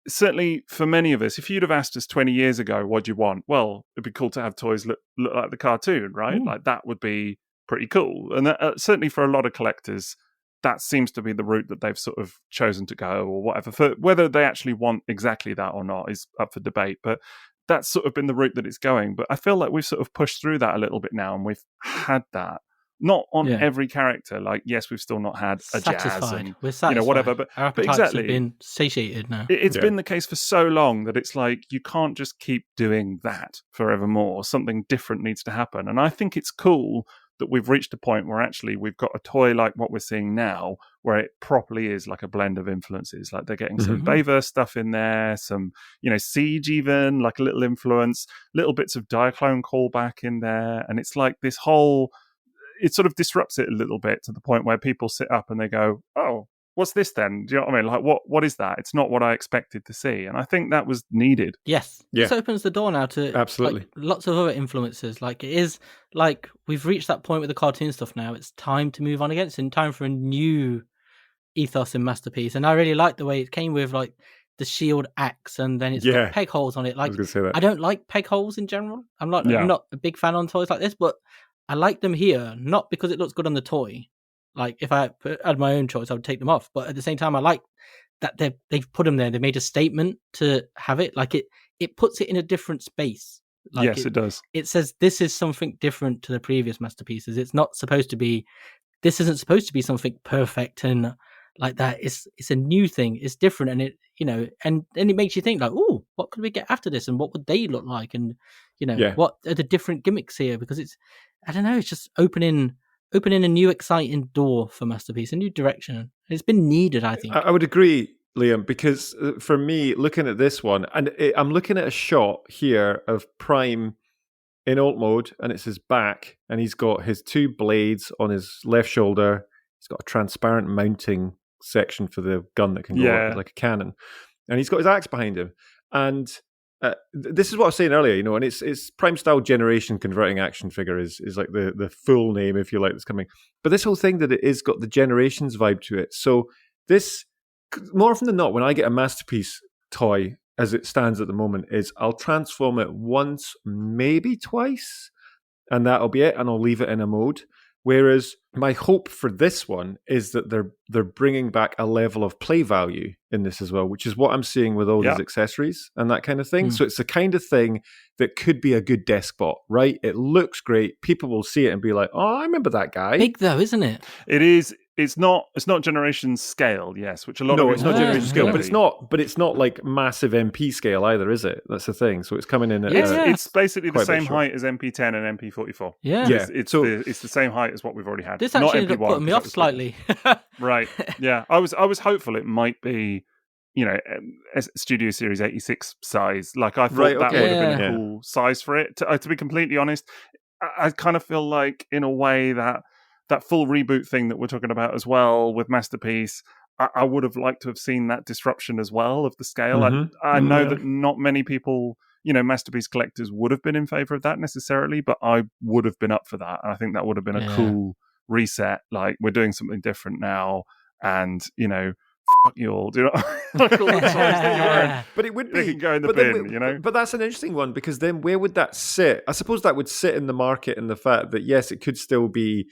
certainly for many of us, if you'd have asked us 20 years ago, what do you want? Well, it'd be cool to have toys look like the cartoon, right? Ooh. Like that would be pretty cool. And that, certainly for a lot of collectors, that seems to be the route that they've sort of chosen to go, or whatever. For whether they actually want exactly that or not is up for debate, but that's sort of been the route that it's going. But I feel like we've sort of pushed through that a little bit now, and we've had that. Not on every character. Like, yes, we've still not had a jazz and we're satisfied. You know, whatever. But exactly, have been satiated now. It's been the case for so long that it's like you can't just keep doing that forevermore. Something different needs to happen. And I think it's cool that we've reached a point where actually we've got a toy like what we're seeing now, where it properly is like a blend of influences. Like they're getting some Bayverse stuff in there, some, you know, Siege even, like a little influence, little bits of Diaclone callback in there. And it's like this whole, it sort of disrupts it a little bit to the point where people sit up and they go, oh, what's this then? Do you know what I mean? Like, what is that? It's not what I expected to see. And I think that was needed. Yes. This opens the door now to absolutely like, lots of other influences. Like, it is like we've reached that point with the cartoon stuff now. It's time to move on again. It's in time for a new ethos in Masterpiece. And I really like the way it came with like the shield axe, and then it's got peg holes on it. Like, I don't like peg holes in general. I'm not a big fan on toys like this, but I like them here, not because it looks good on the toy. Like, if I had my own choice, I would take them off. But at the same time, I like that they've put them there. They made a statement to have it. Like, it puts it in a different space. Like, yes, it does. It says this is something different to the previous Masterpieces. It's not supposed to be, this isn't supposed to be something perfect and like that. It's a new thing. It's different. And it, you know, and then it makes you think like, oh, what could we get after this? And what would they look like? And, you know, what are the different gimmicks here? Because it's, I don't know, it's just opening a new exciting door for Masterpiece, a new direction. It's been needed, I think. I would agree, Liam, because for me, looking at this one, and I'm looking at a shot here of Prime in alt mode, and it's his back, and he's got his two blades on his left shoulder. He's got a transparent mounting section for the gun that can go up like a cannon, and he's got his axe behind him. And this is what I was saying earlier, you know, and it's Prime Style Generation Converting Action Figure is like the full name, if you like, that's coming. But this whole thing that it is got the Generations vibe to it. So this, more often than not, when I get a Masterpiece toy as it stands at the moment, is I'll transform it once, maybe twice, and that'll be it, and I'll leave it in a mode. Whereas my hope for this one is that they're bringing back a level of play value in this as well, which is what I'm seeing with all these accessories and that kind of thing. So it's the kind of thing that could be a good desk bot, right? It looks great. People will see it and be like, oh, I remember that guy. Big though, isn't it? It is. It's not Generation scale, yes, which a lot of it's not Generation scale, but it's not like massive MP scale either, is it? That's the thing. So it's coming in at it's basically the same height as MP10 and MP44. Yeah. It's the same height as what we've already had. This actually ended up putting me off slightly. Right. Yeah. I was hopeful it might be, you know, a Studio Series 86 size. Like, I thought that would have been a cool size for it. To be completely honest, I kind of feel like, in a way, that full reboot thing that we're talking about as well with Masterpiece, I would have liked to have seen that disruption as well of the scale. I know that not many people, you know, Masterpiece collectors would have been in favor of that necessarily, but I would have been up for that. And I think that would have been a cool reset. Like, we're doing something different now, and, you know, fuck you all. Do you know? Like, all the times that you were, but it would be, they can go in the bin, you know? But that's an interesting one, because then where would that sit? I suppose that would sit in the market in the fact that, yes, it could still be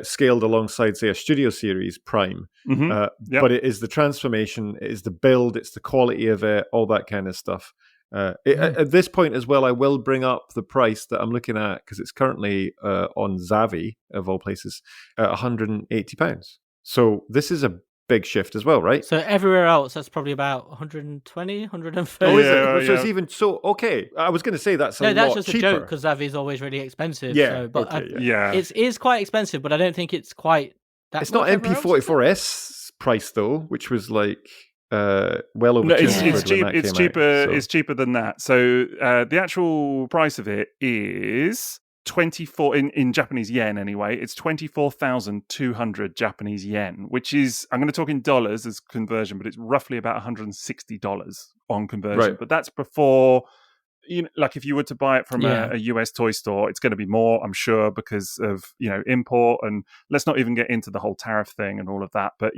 scaled alongside, say, a Studio Series Prime. But it is the transformation, it is the build, it's the quality of it, all that kind of stuff. At this point as well, I will bring up the price that I'm looking at, because it's currently on Zavi, of all places, at £180. So this is a big shift as well, right? So everywhere else, that's probably about 120, 130. Oh, is it? So it's even so. Okay, I was going to say that's a lot cheaper. No, that's just a joke, because Zavi's always really expensive. Yeah, so, it is quite expensive, but I don't think it's quite that. It's not MP44S price though, which was like well over. No, 200 it's quid cheap. when that It's came cheaper. out, so. It's cheaper than that. So the actual price of it is 24 in Japanese yen. Anyway, it's 24,200 Japanese yen, which is, I'm going to talk in dollars as conversion, but it's roughly about $160 on conversion. Right. But that's before. Like if you were to buy it from Yeah. a US toy store, it's going to be more, I'm sure, because of import, and let's not even get into the whole tariff thing and all of that. But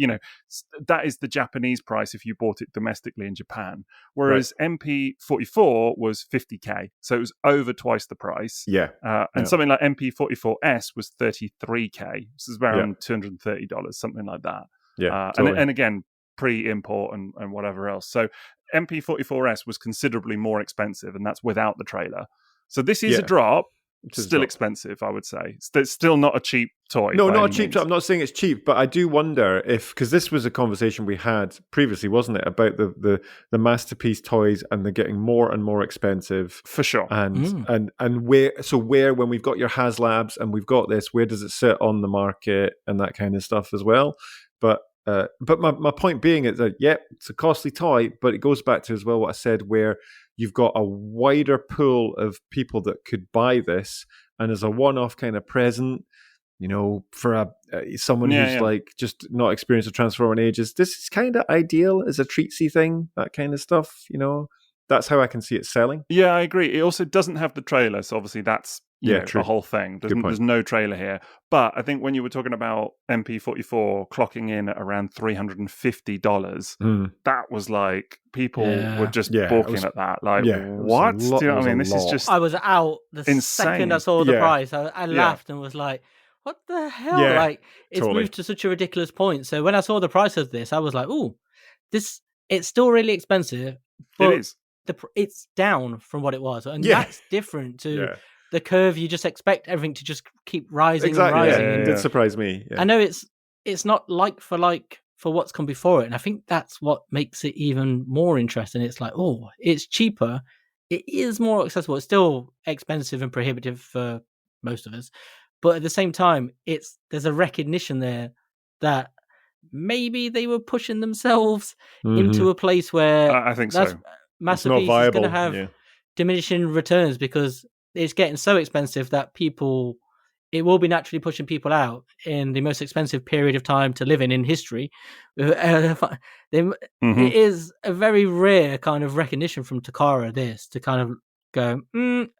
that is the Japanese price if you bought it domestically in Japan, whereas MP44 was 50k, so it was over twice the price. Yeah, and something like MP44S was 33k, so it's around $230, something like that. Yeah, totally. and again, pre-import and whatever else. So MP44S was considerably more expensive, and that's without the trailer. So this is a drop. Still expensive, I would say. It's still not a cheap toy. No, not a cheap toy. I'm not saying it's cheap, but I do wonder if, because this was a conversation we had previously, wasn't it, about the Masterpiece toys, and they're getting more and more expensive. For sure. And where when we've got your HasLabs and we've got this, where does it sit on the market and that kind of stuff as well? But my point being is that, it's a costly toy, but it goes back to as well what I said, where you've got a wider pool of people that could buy this, and as a one-off kind of present, for someone who's like just not experienced with Transforming ages, this is kind of ideal as a treatsy thing, that kind of stuff. That's how I can see it selling. Yeah, I agree. It also doesn't have the trailer, so obviously that's true. the whole thing. There's no trailer here. But I think when you were talking about MP44 clocking in at around $350, that was like people were just balking at that. Like, what? Do you know what I mean? This is just I was out the second I saw the price. I laughed and was like, what the hell? Like, it's moved to such a ridiculous point. So when I saw the price of this, I was like, oh, it's still really expensive. But it is. It's down from what it was, and that's different to the curve. You just expect everything to just keep rising and rising. It did surprise me. I know it's not like for what's come before it, and I think that's what makes it even more interesting. It's like, oh, it's cheaper, it is more accessible. It's still expensive and prohibitive for most of us, but at the same time, there's a recognition there that maybe they were pushing themselves into a place where I think so. Masterpiece is going to have diminishing returns, because it's getting so expensive that it will be naturally pushing people out in the most expensive period of time to live in history. It is a very rare kind of recognition from Takara, this, to kind of go,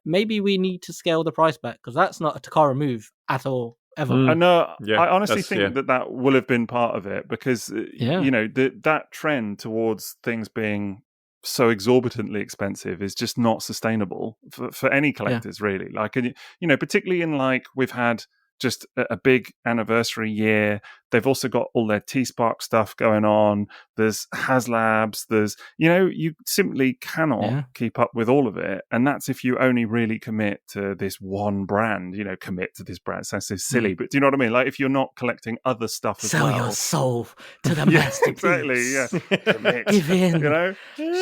maybe we need to scale the price back, because that's not a Takara move at all. Ever. I know. I honestly think that will have been part of it, because that trend towards things being so exorbitantly expensive is just not sustainable for any collectors, really. Like, particularly in, like, we've had just a big anniversary year. They've also got all their T-Spark stuff going on. There's HasLabs. There's, you simply cannot keep up with all of it. And that's if you only really commit to this one brand, commit to this brand. It sounds so silly, but do you know what I mean? Like, if you're not collecting other stuff as well. Sell your soul to the masterpiece. Exactly, Commit, Give in.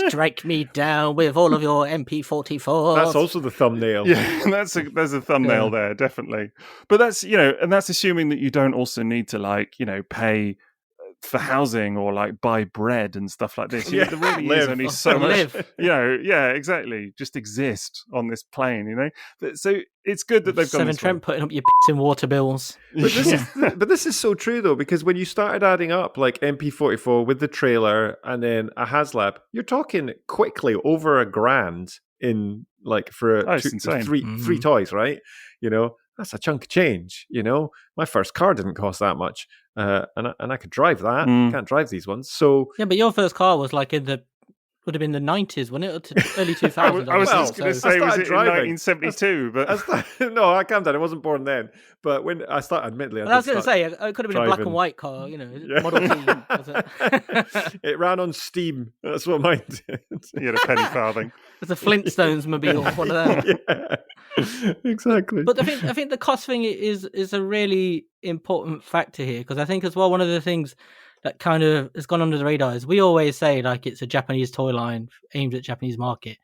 Strike me down with all of your MP44. That's also the thumbnail. Yeah, there's a thumbnail there, definitely. But that's, and that's assuming that you don't also need to, like, pay for housing or, like, buy bread and stuff like this. There really is only so much. Exactly. Just exist on this plane, So it's good that they've gone this way. Trent putting up your in water bills. But this is so true, though, because when you started adding up, like, MP44 with the trailer and then a HasLab, you're talking quickly over $1,000 in, like, for three toys, right? That's a chunk of change. My first car didn't cost that much, and I could drive that. Can't drive these ones. So but your first car was like would have been the 90s, wasn't it? Early 2000s. I was just going to say, was it driving in 1972? No, I calmed down. I wasn't born then. But when I started, admittedly, I was going to say, it could have been a black and white car, Model T. Was it? It ran on Steam. That's what mine did. You had a penny farthing. It's a Flintstones mobile, one of them. Yeah, exactly. But I think the cost thing is a really important factor here, because I think as well, one of the things that kind of has gone under the radar is, we always say, like, it's a Japanese toy line aimed at Japanese market.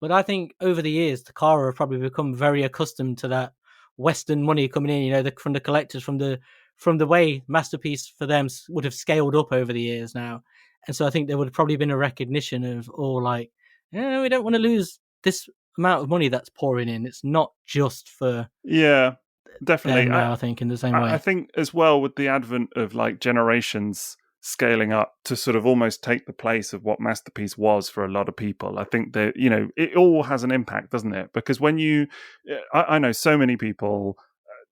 But I think over the years, Takara have probably become very accustomed to that Western money coming in, from the collectors, from the way Masterpiece for them would have scaled up over the years now. And so I think there would have probably been a recognition of, we don't want to lose this amount of money that's pouring in. It's not just for definitely. I think in the same way. I think as well with the advent of like Generations scaling up to sort of almost take the place of what Masterpiece was for a lot of people. I think that, it all has an impact, doesn't it? Because when I know so many people,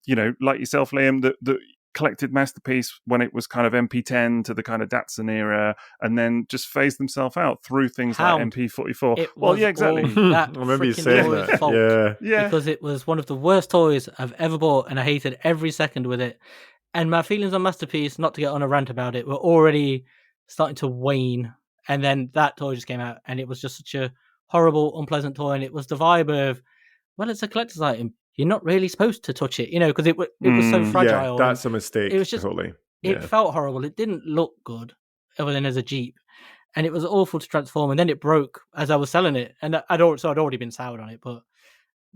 like yourself, Liam, that collected Masterpiece when it was kind of MP10 to the kind of Datsun era, and then just phased themselves out through things like MP44. Well, yeah, exactly. I remember you saying that. Fault, because it was one of the worst toys I've ever bought, and I hated every second with it. And my feelings on Masterpiece, not to get on a rant about it, were already starting to wane. And then that toy just came out, and it was just such a horrible, unpleasant toy. And it was the vibe of, well, it's a collector's item. You're not really supposed to touch it, because it was so fragile. Yeah, that's a mistake. It was just, totally. It felt horrible. It didn't look good, other than as a Jeep. And it was awful to transform. And then it broke as I was selling it. And I'd already been soured on it. But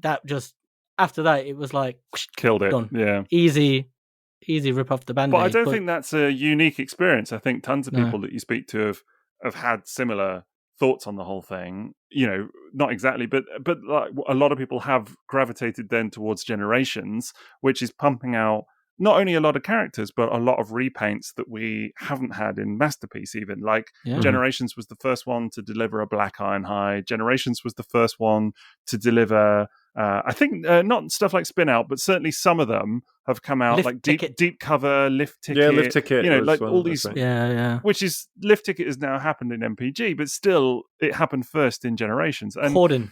that just, after that, it was like, killed it. Done. Yeah. Easy rip off the Band-Aid. But I don't think that's a unique experience. I think tons of people that you speak to have had similar thoughts on the whole thing. Not exactly, but like a lot of people have gravitated then towards Generations, which is pumping out not only a lot of characters, but a lot of repaints that we haven't had in Masterpiece even. Like Generations was the first one to deliver a black Ironhide. Generations was the first one to deliver... I think not stuff like Spin Out, but certainly some of them have come out Lift like Ticket. deep cover, Lift Ticket. Yeah, Lift Ticket. Like all these. Yeah. Which is Lift Ticket has now happened in MPG, but still it happened first in Generations. And Corden.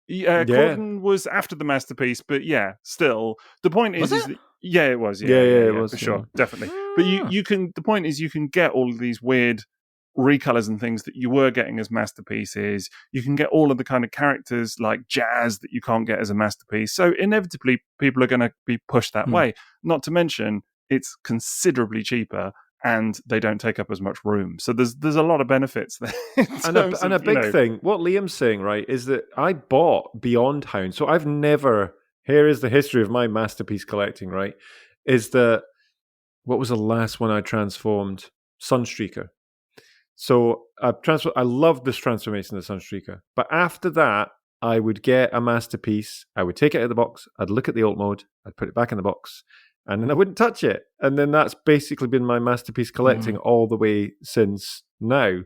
Corden was after the Masterpiece, but still the point is that, it was. Yeah, it was for sure, definitely. But you can. The point is you can get all of these weird recolors and things that you were getting as Masterpieces. You can get all of the kind of characters like Jazz that you can't get as a Masterpiece. So inevitably people are going to be pushed that way. Not to mention it's considerably cheaper and they don't take up as much room. So there's a lot of benefits there. And a big thing, what Liam's saying, right, is that I bought Beyond Hound. So I've never, here is the history of my Masterpiece collecting, right, is that, what was the last one I transformed? Sunstreaker. So I loved this transformation of the Sunstreaker. But after that, I would get a Masterpiece. I would take it out of the box. I'd look at the alt mode. I'd put it back in the box. And then I wouldn't touch it. And then that's basically been my Masterpiece collecting all the way since now.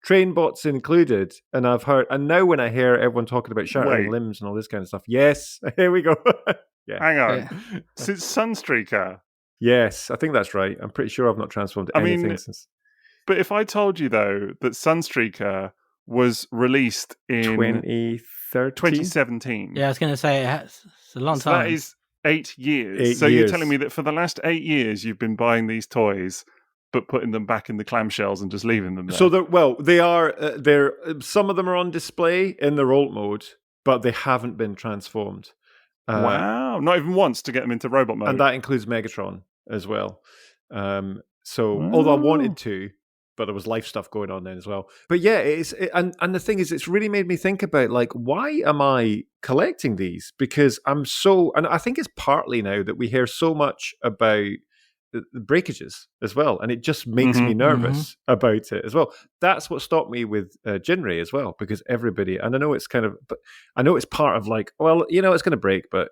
Train bots included. And now when I hear everyone talking about shattering limbs and all this kind of stuff, yes, here we go. Hang on. Since Sunstreaker? Yes, I think that's right. I'm pretty sure I've not transformed anything since. But if I told you, though, that Sunstreaker was released in 2017. Yeah, I was going to say, it's a long time. That is 8 years. You're telling me that for the last 8 years, you've been buying these toys, but putting them back in the clamshells and just leaving them there. So, they are, some of them are on display in their alt mode, but they haven't been transformed. Wow. Not even once to get them into robot mode. And that includes Megatron as well. Although I wanted to, but there was life stuff going on then as well. But yeah, and the thing is, it's really made me think about, like, why am I collecting these? Because and I think it's partly now that we hear so much about the breakages as well, and it just makes me nervous about it as well. That's what stopped me with Jinray as well, because everybody, and I know it's kind of, but I know it's part of like, well, it's going to break, but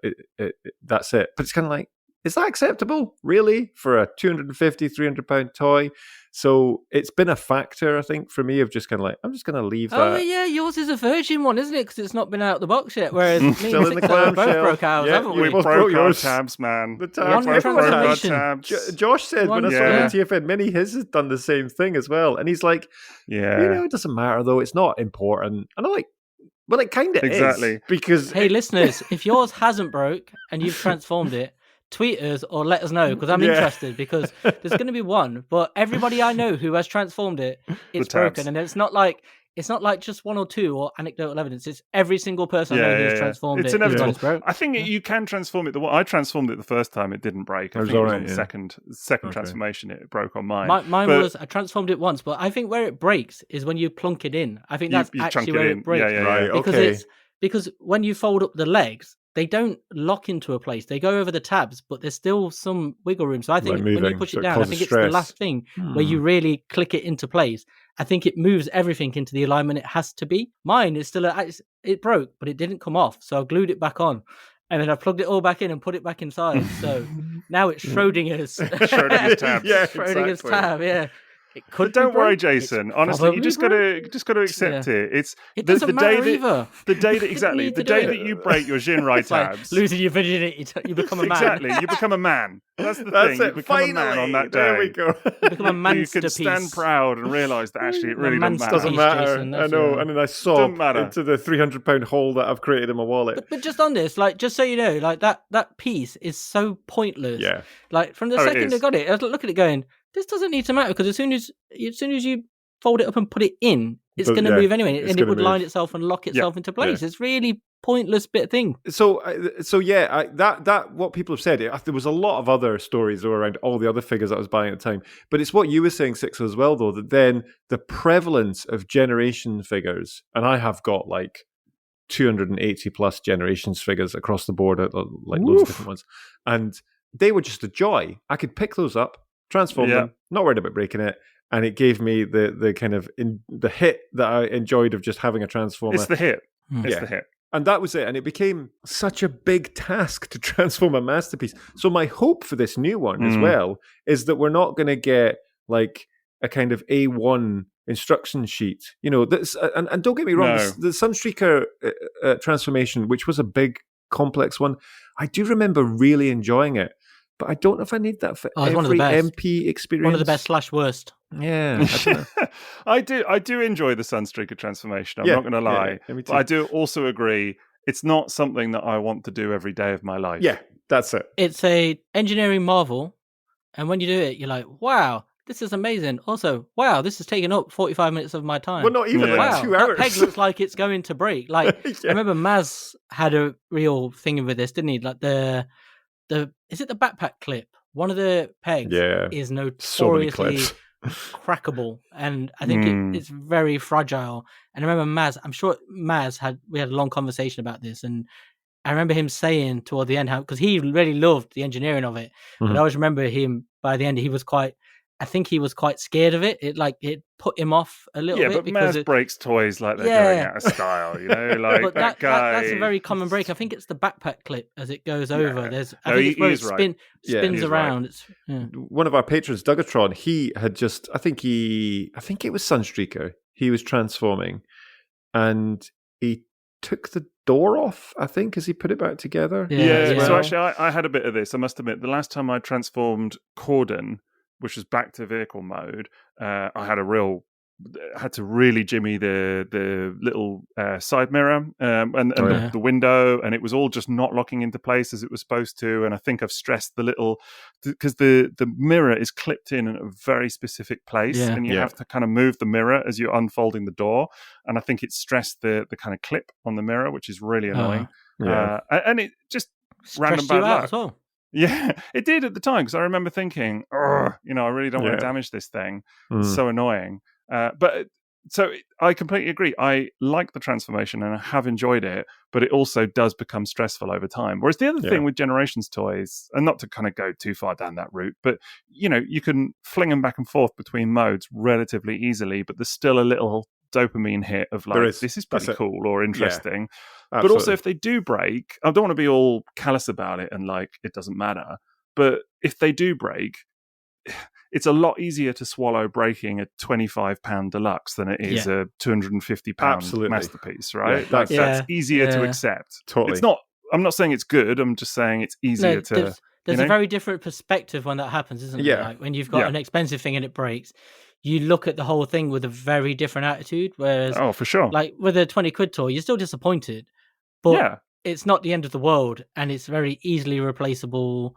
that's it. But it's kind of like, is that acceptable, really, for a £250, £300 toy? So it's been a factor, I think, for me of just kind of like, I'm just going to leave that. Oh, yeah, yours is a virgin one, isn't it? Because it's not been out of the box yet. Whereas me and Sixo both broke ours, haven't we? We both broke our yours. tabs, man. The tabs. One transformation. Josh said when I saw him in TFN Mini, his has done the same thing as well. And he's like, it doesn't matter, though. It's not important. And I'm like, well, it kind of is. Because hey, listeners, if yours hasn't broke and you've transformed it, tweet us or let us know, because I'm interested, because there's going to be one, but everybody I know who has transformed it, it's broken. And it's not like just one or two or anecdotal evidence. It's every single person I know who's transformed it's it. Inevitable. I think you can transform it. I transformed it the first time, it didn't break. I think it was on the second transformation it broke on mine. Mine was, I transformed it once, but I think where it breaks is when you plunk it in. I think that's actually where it breaks. Right, because when you fold up the legs, they don't lock into a place. They go over the tabs, but there's still some wiggle room. So I think when you push it down, I think it's the last thing where you really click it into place. I think it moves everything into the alignment it has to be. Mine is still it broke, but it didn't come off, so I glued it back on, and then I plugged it all back in and put it back inside. So now it's Schrodinger's Schrodinger's tab. Yeah, Schrodinger's exactly. tab. Yeah. It could But don't be worry, broke. Jason. It's Honestly, you probably just gotta accept it. It's It doesn't matter day either. the day that You exactly need the to do day it. that you break your Jinrai It's like tabs. losing your virginity, you become a man. Exactly, you become a man. That's the That's thing. You it. become Finally, a man on that day. there we go. You become a You can mansterpiece. stand proud and realise that actually it A really doesn't matter. Doesn't Piece, matter. Jason, I that's know. your- And then I sob Doesn't matter. into the £300 hole that I've created in my wallet. But just on this, like, just so you know, like that piece is so pointless. Yeah. Like from the Oh, it second I is. got it, I was looking at it going, this doesn't need to matter because as soon as you fold it up and put it in, it's But, going to yeah, move anyway, it's and it gonna would move. line itself and lock itself into place. It's really pointless bit of thing. So yeah, that what people have said. There was a lot of other stories around all the other figures I was buying at the time, but it's what you were saying, Sixo, as well, though. That then the prevalence of generation figures, and I have got like 280 plus generations figures across the board, like loads of different ones, and they were just a joy. I could pick those up, transform them, not worried about breaking it. And it gave me the kind of the hit that I enjoyed of just having a transformer. It's the hit. It's Yeah. the hit. And that was it. And it became such a big task to transform a masterpiece. So my hope for this new one as well is that we're not going to get like a kind of A1 instruction sheet. You know, that's, and don't get me wrong, No. the Sunstreaker transformation, which was a big, complex one, I do remember really enjoying it. But I don't know if I need that for Oh, it's one of the every best. MP experience. One of the best / worst. Yeah. I don't know. I do enjoy the Sunstreaker transformation. I'm Yeah, not going to lie. yeah, me too. But I do also agree it's not something that I want to do every day of my life. Yeah, that's it. It's a engineering marvel, and when you do it, you're like, wow, this is amazing. Also, wow, this has taken up 45 minutes of my time. Well, not even Yeah. like Wow, 2 that hours. peg looks like it's going to break. Like, Yeah. I remember Maz had a real thing with this, didn't he? Like the is it the backpack clip? One of the pegs Yeah. is So many notoriously clips. crackable, and I think it's very fragile. And I remember Maz, I'm sure we had a long conversation about this, and I remember him saying toward the end how, because he really loved the engineering of it, but I always remember him by the end he was quite scared of it. It put him off a little bit. But because Maz breaks toys like they're Yeah. going out of style, you know? Like but that guy. that's a very common break. I think it's the backpack clip as it goes over. I No, think it's where he it is right. Yeah, spins he is right. around. It's, One of our patrons, Dugatron, he had just, I think it was Sunstreaker. He was transforming and he took the door off, I think, as he put it back together. Yeah, Yeah. so actually I had a bit of this. I must admit, the last time I transformed Corden, which was back to vehicle mode, I had to really jimmy the little side mirror and the window, and it was all just not locking into place as it was supposed to. And I think I've stressed the little, because the mirror is clipped in a very specific place, and you have to kind of move the mirror as you're unfolding the door. And I think it stressed the kind of clip on the mirror, which is really annoying. And it just random stressed you bad out luck. as well. Yeah, it did at the time, because I remember thinking, I really don't want to damage this thing. It's so annoying. So I completely agree. I like the transformation and I have enjoyed it, but it also does become stressful over time. Whereas the other thing with Generations toys, and not to kind of go too far down that route, but you can fling them back and forth between modes relatively easily, but there's still a little dopamine hit of like, this is pretty cool or interesting. Yeah, but also if they do break, I don't want to be all callous about it and like it doesn't matter. But if they do break, it's a lot easier to swallow breaking a £25 deluxe than it is a £250 masterpiece, right? Yeah, that's easier to accept. Totally. It's not. I'm not saying it's good. I'm just saying it's easier to. There's a very different perspective when that happens, isn't there? Like when you've got an expensive thing and it breaks, you look at the whole thing with a very different attitude. Whereas, for sure, like with a 20 quid toy, you're still disappointed, but it's not the end of the world, and it's very easily replaceable.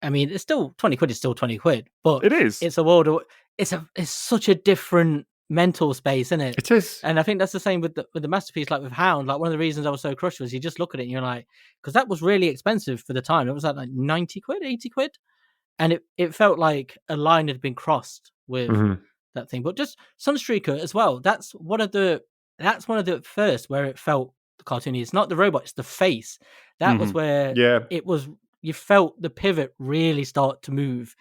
I mean, it's still 20 quid is still 20 quid, but it is. It's a world of, it's such a different mental space, isn't it? It is. And I think that's the same with the masterpiece, like with Hound. Like one of the reasons I was so crushed was you just look at it and you're like, because that was really expensive for the time. It was like 90 quid, 80 quid. And it felt like a line had been crossed with that thing. But just Sunstreaker as well. That's one of the first where it felt the cartoony. It's not the robot, it's the face. That was where it was. You felt the pivot really start to move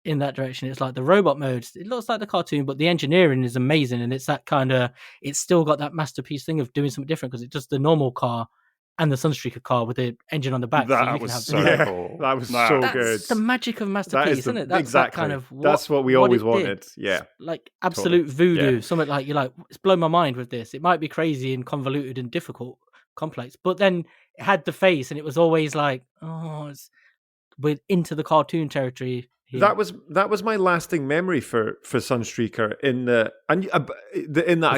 in that direction. It's like the robot modes. It looks like the cartoon, but the engineering is amazing, and it's that kind of. It's still got that masterpiece thing of doing something different because it's just the normal car and the Sunstreaker car with the engine on the back. That so you was can have so Yeah, cool. that was so That's good. the magic of Masterpiece, That is isn't it? That's exactly. that kind of That's what we always it did. wanted. Yeah, Like absolute voodoo. Yeah. Something like you're like, it's blown my mind with this. It might be crazy and convoluted and difficult, complex, but then it had the face, and it was always like, we're into the cartoon territory. Here. That was my lasting memory for Sunstreaker in that I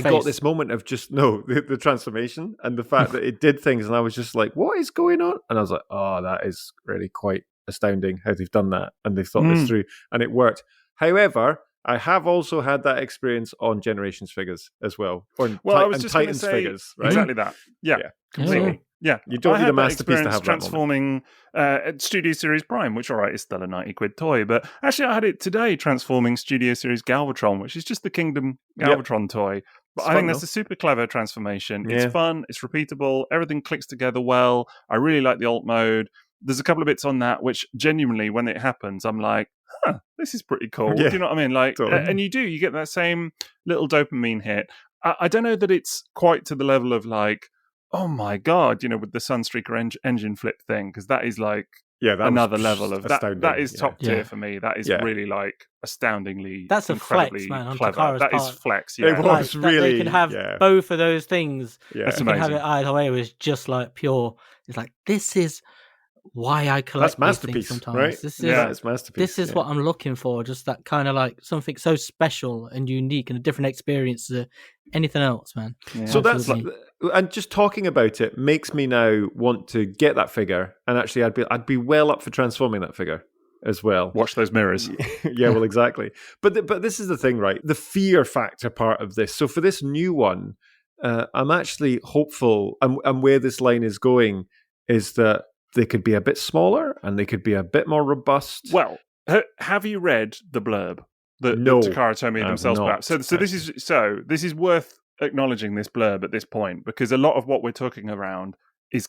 got this moment of just the transformation and the fact that it did things, and I was just like, what is going on? And I was like, oh, that is really quite astounding how they've done that and they've thought this through, and it worked. However, I have also had that experience on Generations figures as well, I was just Titans say figures, right? Exactly that. Yeah. Completely. Yeah, you don't need a masterpiece to have that transforming Studio Series Prime, which, all right, is still a 90 quid toy, but actually I had it today transforming Studio Series Galvatron, which is just the Kingdom Galvatron toy. But I think that's a super clever transformation. It's fun, it's repeatable, everything clicks together well. I really like the alt mode. There's a couple of bits on that which genuinely, when it happens, I'm like, this is pretty cool. Yeah, do you know what I mean? Like, totally. And you get that same little dopamine hit. I don't know that it's quite to the level of like, oh my god, with the Sunstreaker engine flip thing, because that is like another level of that. That is top tier for me. That is really like astoundingly. That's a incredibly flex, man. On clever. Takara's That part. is flex. Yeah, It was really. They can have both of those things. Yeah, that's you amazing. can have it either way. It was just like pure. It's like, this is why I collect that's Masterpiece, sometimes. right? This is Masterpiece. This is what I'm looking for. Just that kind of like something so special and unique and a different experience to anything else, man. Yeah. So that's and just talking about it makes me now want to get that figure, and actually I'd be well up for transforming that figure as well. Watch those mirrors. Yeah, well, exactly. But this is the thing, right? The fear factor part of this. So for this new one, I'm actually hopeful, and where this line is going is that they could be a bit smaller and they could be a bit more robust. Well, have you read the blurb that No, Takara Tomy themselves put out? So this is worth acknowledging, this blurb at this point, because a lot of what we're talking around is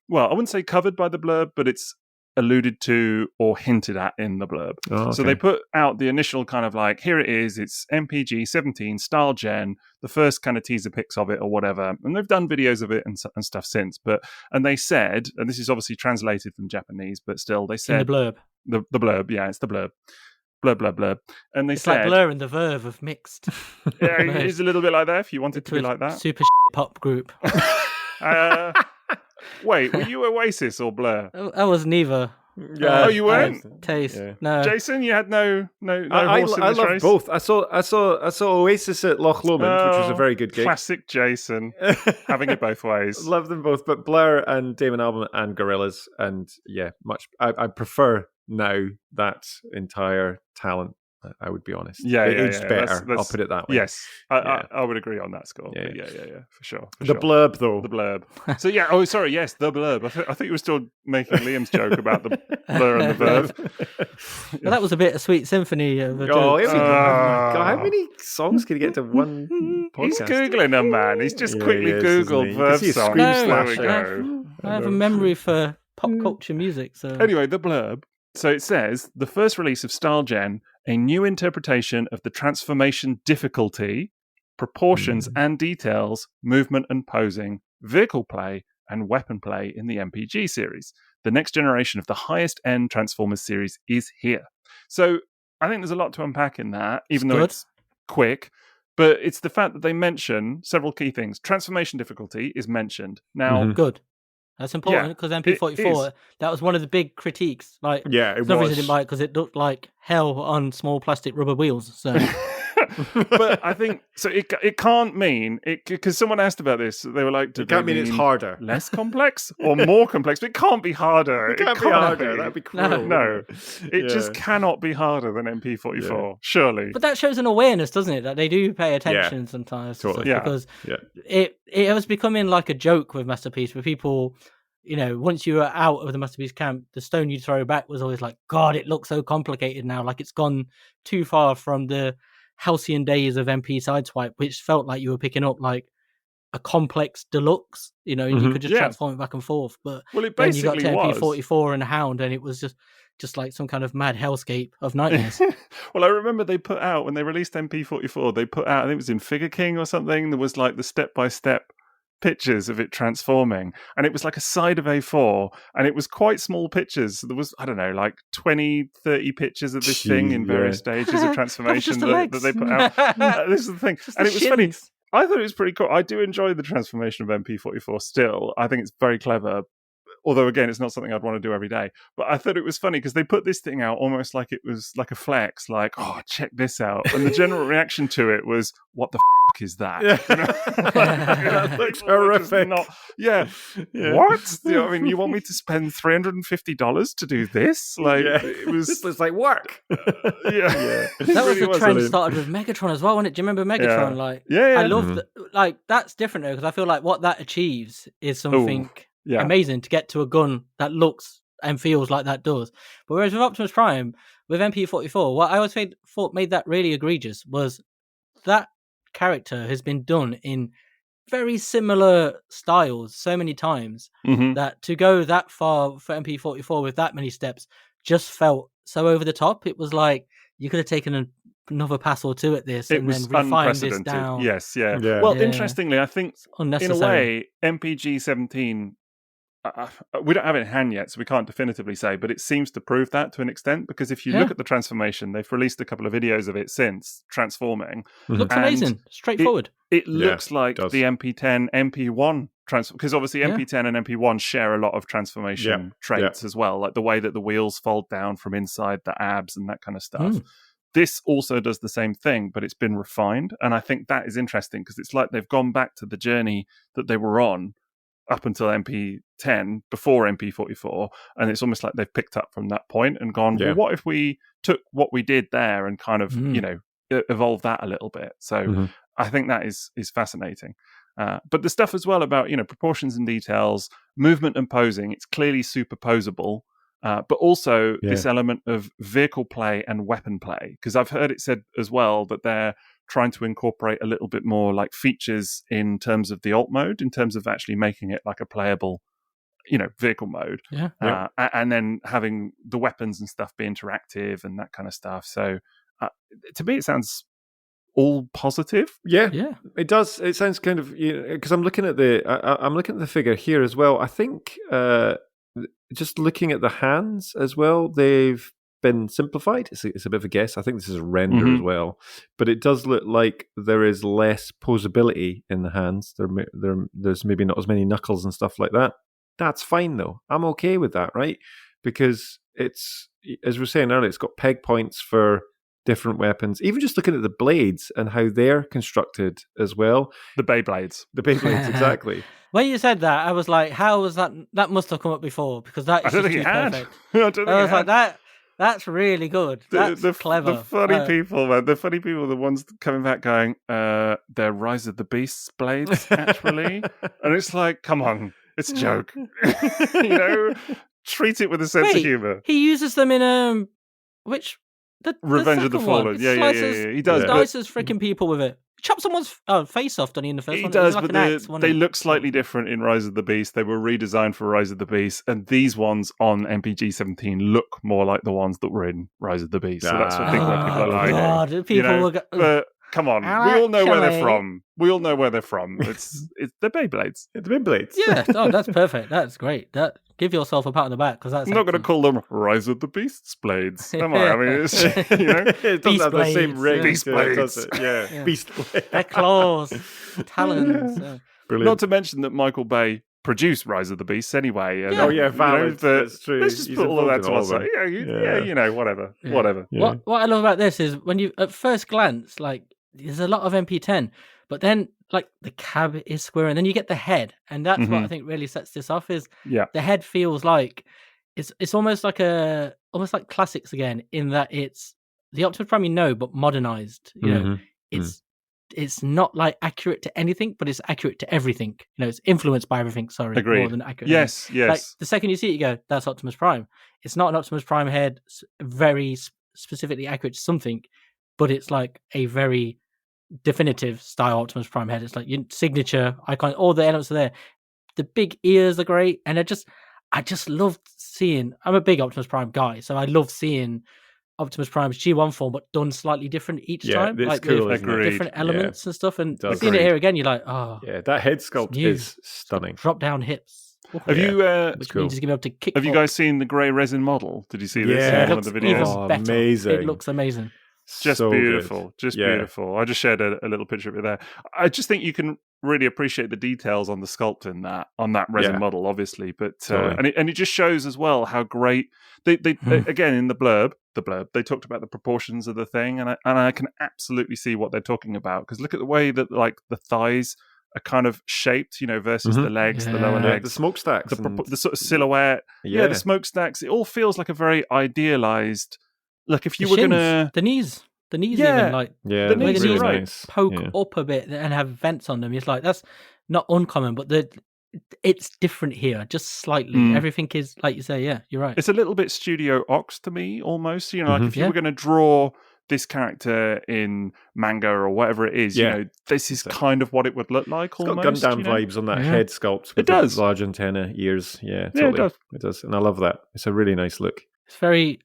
well, I wouldn't say covered by the blurb, but it's alluded to or hinted at in the blurb. Oh, okay. So they put out the initial kind of like, here it is, it's MPG 17 style gen, the first kind of teaser pics of it or whatever, and they've done videos of it and stuff since. And they said, and this is obviously translated from Japanese, but still they said in the blurb. The blurb, yeah, it's the blurb. Blurb. And It's like Blur and the Verve of mixed. Yeah, it is a little bit like that if you want it to be like that. Super pop group. Wait, were you Oasis or Blur? I was neither. Yeah. Oh, you weren't? Taste. Yeah. No. Jason, you had no I horse in this love race? both. I saw Oasis at Loch Lomond, which was a very good gig. Classic Jason, having it both ways. Love them both, but Blur and Damon Albarn and Gorillaz, and I prefer now that entire talent. I would be honest. It aged better. I'll put it that way. Yes, I would agree on that score. Yeah, for sure. The blurb, though. The blurb. So yeah. Oh, sorry. Yes, the blurb. I thought you were still making Liam's joke about the Blur and the Verve. Well, that was a bit of Sweet Symphony of a joke. God, how many songs can you get to one podcast? He's googling them, man. He's just quickly googled Verve songs. There we go. I have a memory for pop culture music. So anyway, the blurb. So it says, the first release of Style Gen, a new interpretation of the transformation difficulty, proportions and details, movement and posing, vehicle play, and weapon play in the MPG series. The next generation of the highest end Transformers series is here. So I think there's a lot to unpack in that, even though it's quick. But it's the fact that they mention several key things. Transformation difficulty is mentioned. Now, good. That's important because MP44, that was one of the big critiques. Like, it was. No reason I didn't buy it because it looked like hell on small plastic rubber wheels. So, but I think so. It can't mean it because someone asked about this. They were like, "It can't mean it's harder, less complex, or more complex." But it can't be harder. It can't be harder. That'd be cruel. No, it just cannot be harder than MP44. Surely, but that shows an awareness, doesn't it? That they do pay attention sometimes. Totally. Because it was becoming like a joke with Masterpiece, where people, once you were out of the Masterpiece camp, the stone you throw back was always like, God, it looks so complicated now. Like it's gone too far from the halcyon days of MP Sideswipe, which felt like you were picking up like a complex deluxe. You know, you could just Yeah. transform it back and forth. But Well, it then you got basically to was. MP44 and a Hound, and it was just like some kind of mad hellscape of nightmares. Well, I remember they put out, when they released MP44, they put out, I think it was in Figure King or something, there was like the step-by-step pictures of it transforming, and it was like a side of A4, and it was quite small pictures. There was, I don't know, like 20, 30 pictures of this thing in various stages of transformation that they put out. This is the thing. And it was funny. I thought it was pretty cool. I do enjoy the transformation of MP44 still. I think it's very clever. Although, again, it's not something I'd want to do every day. But I thought it was funny because they put this thing out almost like it was like a flex, like, oh, check this out. And the general reaction to it was, what the f*** is that? Yeah. You know? That looks horrific. What? You know, I mean, you want me to spend $350 to do this? Like, it was... This looks like work. Yeah. That was the trend started with Megatron as well, wasn't it? Do you remember Megatron? Yeah. I love that. Like, that's different though, because I feel like what that achieves is something... amazing to get to a gun that looks and feels like that does. But whereas with Optimus Prime, with MP44, what I always thought made that really egregious was that character has been done in very similar styles so many times that to go that far for MP44 with that many steps just felt so over the top. It was like you could have taken another pass or two at this and then refined this down. Yes, yeah. Well, interestingly, I think in a way, MPG 17... we don't have it in hand yet, so we can't definitively say, but it seems to prove that to an extent, because if you look at the transformation, they've released a couple of videos of it since transforming. Looks amazing, straightforward. It looks like the MP10, MP1 because obviously MP10 and MP1 share a lot of transformation traits as well, like the way that the wheels fold down from inside the abs and that kind of stuff. This also does the same thing, but it's been refined, and I think that is interesting because it's like they've gone back to the journey that they were on up until MP10, before MP44, and it's almost like they've picked up from that point and gone, well, what if we took what we did there and kind of, you know, evolve that a little bit? So I think that is fascinating. But the stuff as well about, you know, proportions and details, movement and posing, it's clearly superposable, but also this element of vehicle play and weapon play, because I've heard it said as well that they're trying to incorporate a little bit more like features in terms of the alt mode, in terms of actually making it like a playable, you know, vehicle mode. And then having the weapons and stuff be interactive and that kind of stuff. So to me, it sounds all positive. It does. It sounds kind of, you know, because I'm looking at the figure here as well. I think just looking at the hands as well, they've been simplified. It's a bit of a guess. I think this is a render as well, but it does look like there is less posability in the hands. There's maybe not as many knuckles and stuff like that. That's fine though. I'm okay with that, right? Because it's, as we were saying earlier, it's got peg points for different weapons. Even just looking at the blades and how they're constructed as well. The Beyblades, exactly. When you said that, I was like, how was that? That must have come up before, because that is just too perfect. I was like, that. That's really good. That's clever. The funny people, man. The funny people are the ones coming back going, they're Rise of the Beasts blades, actually. And it's like, come on, it's a joke. You know, treat it with a sense of humour. He uses them in which? Revenge of the Fallen. One. Yeah. He does. He slices freaking people with it. Chop someone's face off, doesn't he, in the first one? He does, like but they look slightly different in Rise of the Beast. They were redesigned for Rise of the Beast, and these ones on MPG 17 look more like the ones that were in Rise of the Beast. So that's what I think where people are like, God, people will but come on, we all know where they're from. It's the Beyblades. The Beyblades. Yeah, that's perfect. That's great. Give yourself a pat on the back, because that's. I'm not going to call them Rise of the Beasts blades. Am I? I mean, it's, you know, it doesn't have the same ring. Beast blades, does it? Yeah. Beast blades. Their claws, talons. Brilliant. Not to mention that Michael Bay produced Rise of the Beasts anyway. And, valid. That's true. Let's just put all of that to one side. Yeah, you know, whatever. Yeah. What I love about this is when you, at first glance, like, there's a lot of MP10, but then like the cab is square, and then you get the head, and that's what I think really sets this off. Is the head feels like it's almost like classics again, in that it's the Optimus Prime, but modernized. You know, it's not like accurate to anything, but it's accurate to everything. You know, it's influenced by everything. Sorry, agreed. More than accurate. Yes. Like the second you see it, you go, "That's Optimus Prime." It's not an Optimus Prime head, very specifically accurate to something, but it's like a very definitive style Optimus Prime head. It's like your signature icon. All the elements are there. The big ears are great, and I just loved seeing. I'm a big Optimus Prime guy, so I love seeing Optimus Prime's G1 form, but done slightly different each time. It's Like cool, with isn't it? different elements and stuff. And does. seeing it here again, you're like, oh, Yeah, that head sculpt new. is stunning. Drop down hips. Have you? Which cool. means he's gonna be able to kick. Have you guys seen the grey resin model? Did you see this Yeah, in one of the videos? Even better. Amazing! It looks amazing. Just So beautiful, good. just Yeah. beautiful. I just shared a little picture of it there. I just think you can really appreciate the details on the sculpt in that on that resin Yeah. model, obviously. But Totally. and it just shows as well how great they again in the blurb they talked about the proportions of the thing, and I can absolutely see what they're talking about, because look at the way that like the thighs are kind of shaped, versus the legs, the lower Yeah. legs, The smokestacks, the sort of silhouette, the smokestacks. It all feels like a very idealized. Look, if you The were shins, gonna the knees Yeah. even like yeah, the the way knees the are knees right. nice. poke Yeah. up a bit and have vents on them. It's like that's not uncommon, but it's different here, just slightly. Everything is like you say. Yeah, you're right. It's a little bit Studio Ox to me, almost. Like if you Yeah. were going to draw this character in manga or whatever it is, this is kind of what it would look like. It's got almost, Gundam vibes on that Yeah. head sculpt. With It does. the large antenna, ears. Yeah, Yeah, totally. it does. It does, and I love that. It's a really nice look. It's very.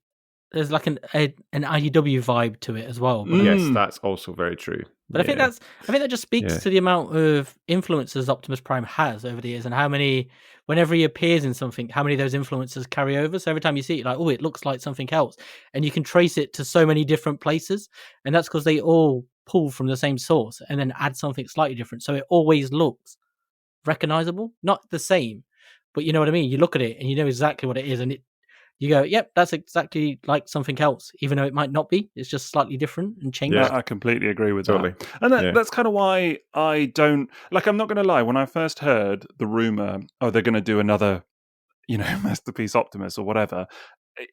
There's like an IDW vibe to it as well. But, Yes, that's also very true. but I think that just speaks to the amount of influences Optimus Prime has over the years, and how many, whenever he appears in something, how many of those influences carry over. So every time you see it, like, oh, it looks like something else, and you can trace it to so many different places, and that's because they all pull from the same source and then add something slightly different, so it always looks recognizable, not the same, but you know what I mean. You look at it and you know exactly what it is, and you go, yep, that's exactly like something else, even though it might not be. It's just slightly different and changed. Yeah, I completely agree with Totally. that. And that's kind of why I don't... Like, I'm not going to lie. When I first heard the rumor, they're going to do another, Masterpiece Optimus or whatever,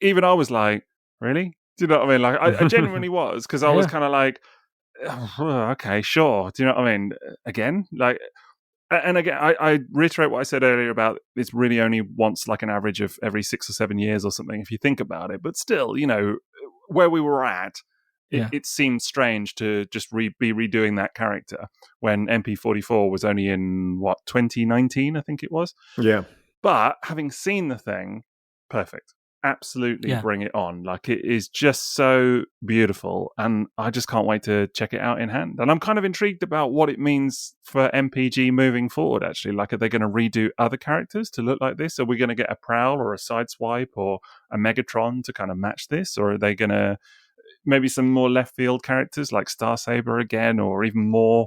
even I was like, really? Do you know what I mean? Like, I genuinely was, because I was kind of like, okay, sure. Do you know what I mean? Again? Like... And again, I reiterate what I said earlier about it's really only once, like an average of every 6 or 7 years or something, if you think about it. But still, where we were at, it seemed strange to just be redoing that character when MP44 was only in, 2019, I think it was? Yeah. But having seen the thing, perfect. Absolutely bring it on. Like, it is just so beautiful, and I just can't wait to check it out in hand. And I'm kind of intrigued about what it means for MPG moving forward, actually. Like, are they going to redo other characters to look like this? Are we going to get a Prowl or a Sideswipe or a Megatron to kind of match this? Or are they going to maybe some more left field characters like Starsaber again, or even more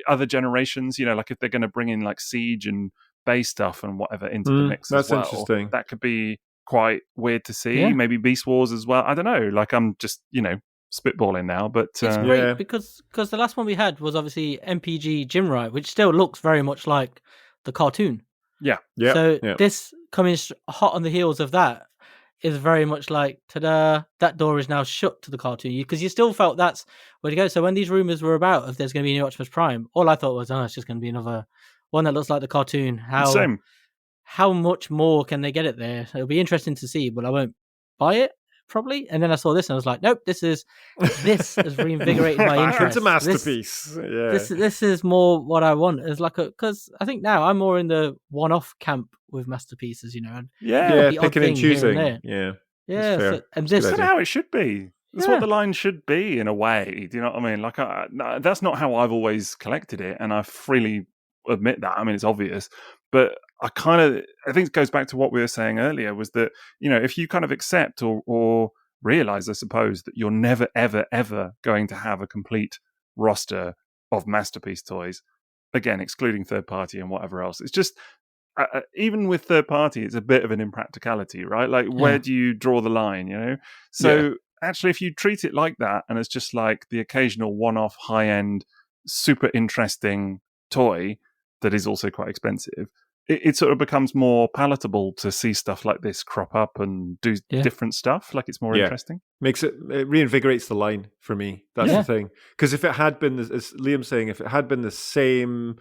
other generations? Like if they're going to bring in like Siege and Bay stuff and whatever into the mix as well. That's interesting. That could be quite weird to see. Yeah. Maybe Beast Wars as well. I don't know. Like, I'm just spitballing now, but it's great because the last one we had was obviously MPG Jinrai, which still looks very much like the cartoon. Yeah. So this coming hot on the heels of that is very much like, ta-da, that door is now shut to the cartoon, because you still felt that's where to go. So when these rumors were about if there's going to be a new Optimus Prime, all I thought was, it's just going to be another one that looks like the cartoon. Same. How much more can they get it there? It'll be interesting to see, but I won't buy it probably. And then I saw this and I was like, nope, this has reinvigorated my interest. It's a masterpiece. This is more what I want. It's like because I think now I'm more in the one-off camp with masterpieces. And picking and choosing. Yeah. So, and this is how it should be. That's what the line should be, in a way. Do you know what I mean? Like, that's not how I've always collected it, and I freely admit that. I mean, it's obvious, but I think it goes back to what we were saying earlier, was that, if you kind of accept or realize, I suppose, that you're never, ever, ever going to have a complete roster of Masterpiece toys, again, excluding third party and whatever else, it's just, even with third party, it's a bit of an impracticality, right? Like, where do you draw the line, So actually, if you treat it like that, and it's just like the occasional one-off high-end, super interesting toy that is also quite expensive, it sort of becomes more palatable to see stuff like this crop up and do different stuff. Like, it's more interesting. It reinvigorates the line for me. That's the thing. Because if it had been, as Liam's saying, if it had been the same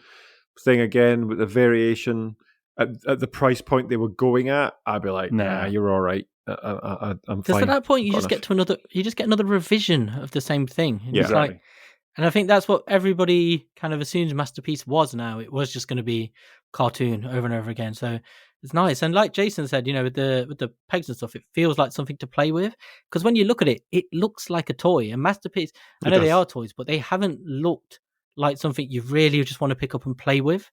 thing again with a variation at the price point they were going at, I'd be like, nah, you're all right. I'm fine. Because at that point, you just get another revision of the same thing. And it's like, And I think that's what everybody kind of assumes Masterpiece was now. It was just going to be cartoon over and over again. So it's nice. And like Jason said, with the pegs and stuff, it feels like something to play with. Because when you look at it, it looks like a toy. And Masterpiece, I know they are toys, but they haven't looked like something you really just want to pick up and play with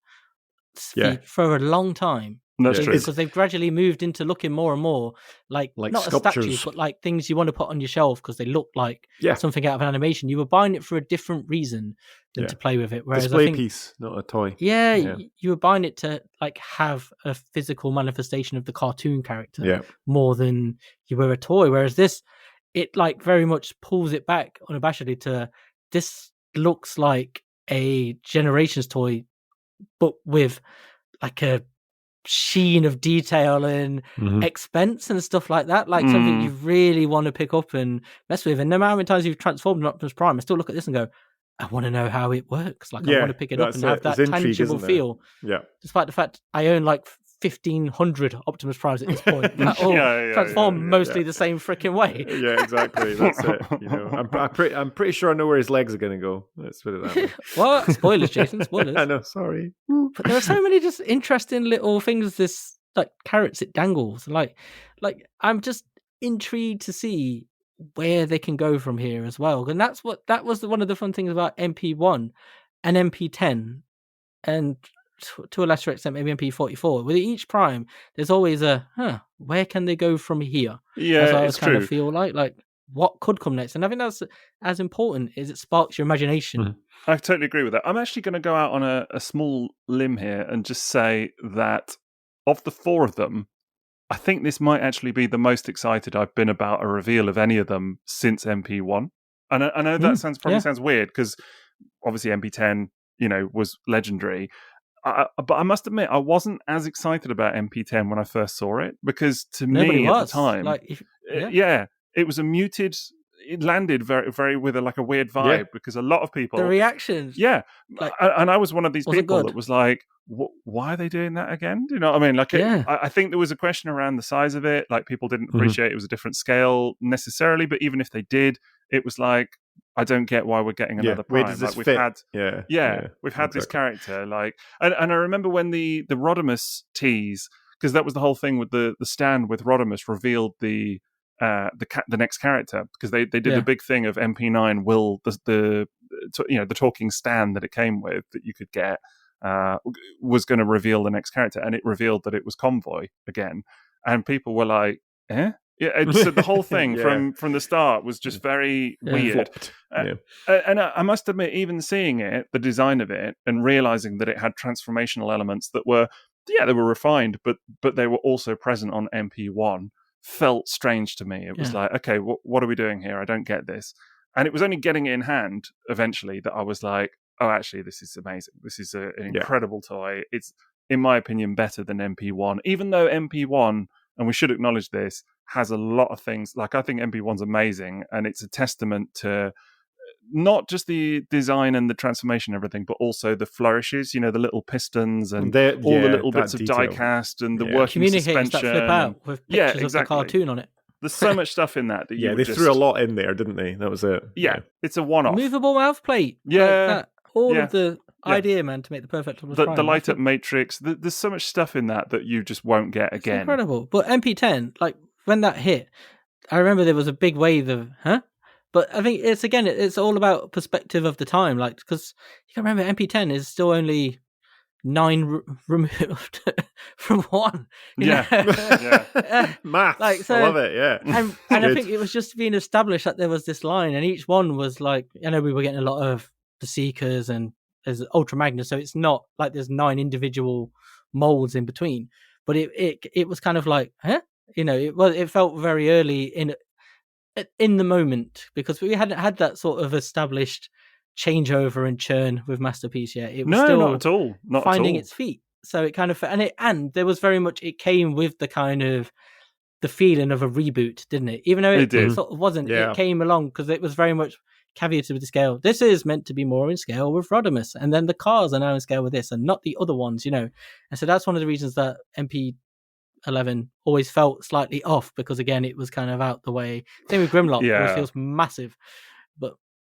for a long time. That's true. Because they've gradually moved into looking more and more like not sculptures. a statue, but like things you want to put on your shelf because they look like something out of an animation. You were buying it for a different reason than to play with it. Whereas display piece, not a toy. Yeah, you were buying it to like have a physical manifestation of the cartoon character more than you were a toy. Whereas this, it like very much pulls it back unabashedly to this looks like a Generations toy, but with like a sheen of detail and expense and stuff like that, like something you really want to pick up and mess with. And no matter how many times you've transformed an Optimus Prime, I still look at this and go, I want to know how it works. Like I want to pick it up and have that tangible feel. Yeah. Despite the fact I own like 1,500 Optimus Primes at this point. That all transform mostly the same freaking way. Yeah, exactly. That's it. I'm pretty sure I know where his legs are going to go. Let's put it that way. What? Spoilers, Jason. Spoilers. I know. Sorry. But there are so many just interesting little things. This like carrots it dangles. Like I'm just intrigued to see where they can go from here as well. And that was one of the fun things about MP1 and MP10, and to a lesser extent maybe MP44. With each Prime, there's always where can they go from here? Yeah, as I it's kind true. of feel like what could come next. And I think that's as important as it sparks your imagination. I totally agree with that. I'm actually going to go out on a small limb here and just say that of the four of them, I think this might actually be the most excited I've been about a reveal of any of them since MP1. And I know that sounds weird because obviously MP10, was legendary. But I must admit, I wasn't as excited about MP10 when I first saw it because to me at the time, it was a muted. It landed very, very with a weird vibe because a lot of people, the reactions, and I was one of these people that was like, "Why are they doing that again?" Do you know what I mean? Like, I think there was a question around the size of it. Like, people didn't appreciate it was a different scale necessarily, but even if they did, it was like, I don't get why we're getting another Prime. Where does this we've fit? had, we've had this character, and I remember when the Rodimus tease, because that was the whole thing with the stand with Rodimus revealed the next character, because they did the big thing of MP9 will the talking stand that it came with that you could get was going to reveal the next character, and it revealed that it was Convoy again, and people were like, eh? Yeah, so the whole thing from the start was just very weird. And I must admit, even seeing it, the design of it, and realizing that it had transformational elements that were, they were refined, but they were also present on MP1, felt strange to me. It was like, okay, what are we doing here? I don't get this. And it was only getting it in hand eventually that I was like, oh, actually, this is amazing. This is an incredible toy. It's, in my opinion, better than MP1, even though MP1, and we should acknowledge this, has a lot of things. Like, I think MP1's amazing, and it's a testament to not just the design and the transformation and everything, but also the flourishes, the little pistons and all the little bits of die-cast and the working suspension. That flip out with pictures of the cartoon on it. There's so much stuff in that you they threw a lot in there, didn't they? That was it. Yeah, it's a one-off. Movable mouth plate. Yeah. Of the idea, man, to make the perfect Optimus Prime. The light-up matrix. There's so much stuff in that you just won't get again. It's incredible. But MP10, like, when that hit, I remember there was a big wave of, But I think it's all about perspective of the time. Like, because you can remember MP10 is still only 9 removed from 1. Maths. I love it. Yeah. And I think it was just being established that there was this line, and each one was like, I know we were getting a lot of the Seekers and there's Ultra Magnus, so it's not like there's 9 individual molds in between. But it was kind of like, it felt very early in the moment, because we hadn't had that sort of established changeover and churn with Masterpiece yet. It was still not at all. Not finding at all. its feet. So it kind of and there was very much, it came with the kind of the feeling of a reboot, didn't it? Even though it sort of wasn't, it came along because it was very much caveated with the scale. This is meant to be more in scale with Rodimus, and then the cars are now in scale with this, and not the other ones, And so that's one of the reasons that MP11 always felt slightly off, because again, it was kind of out the way. Same with Grimlock, it always feels massive.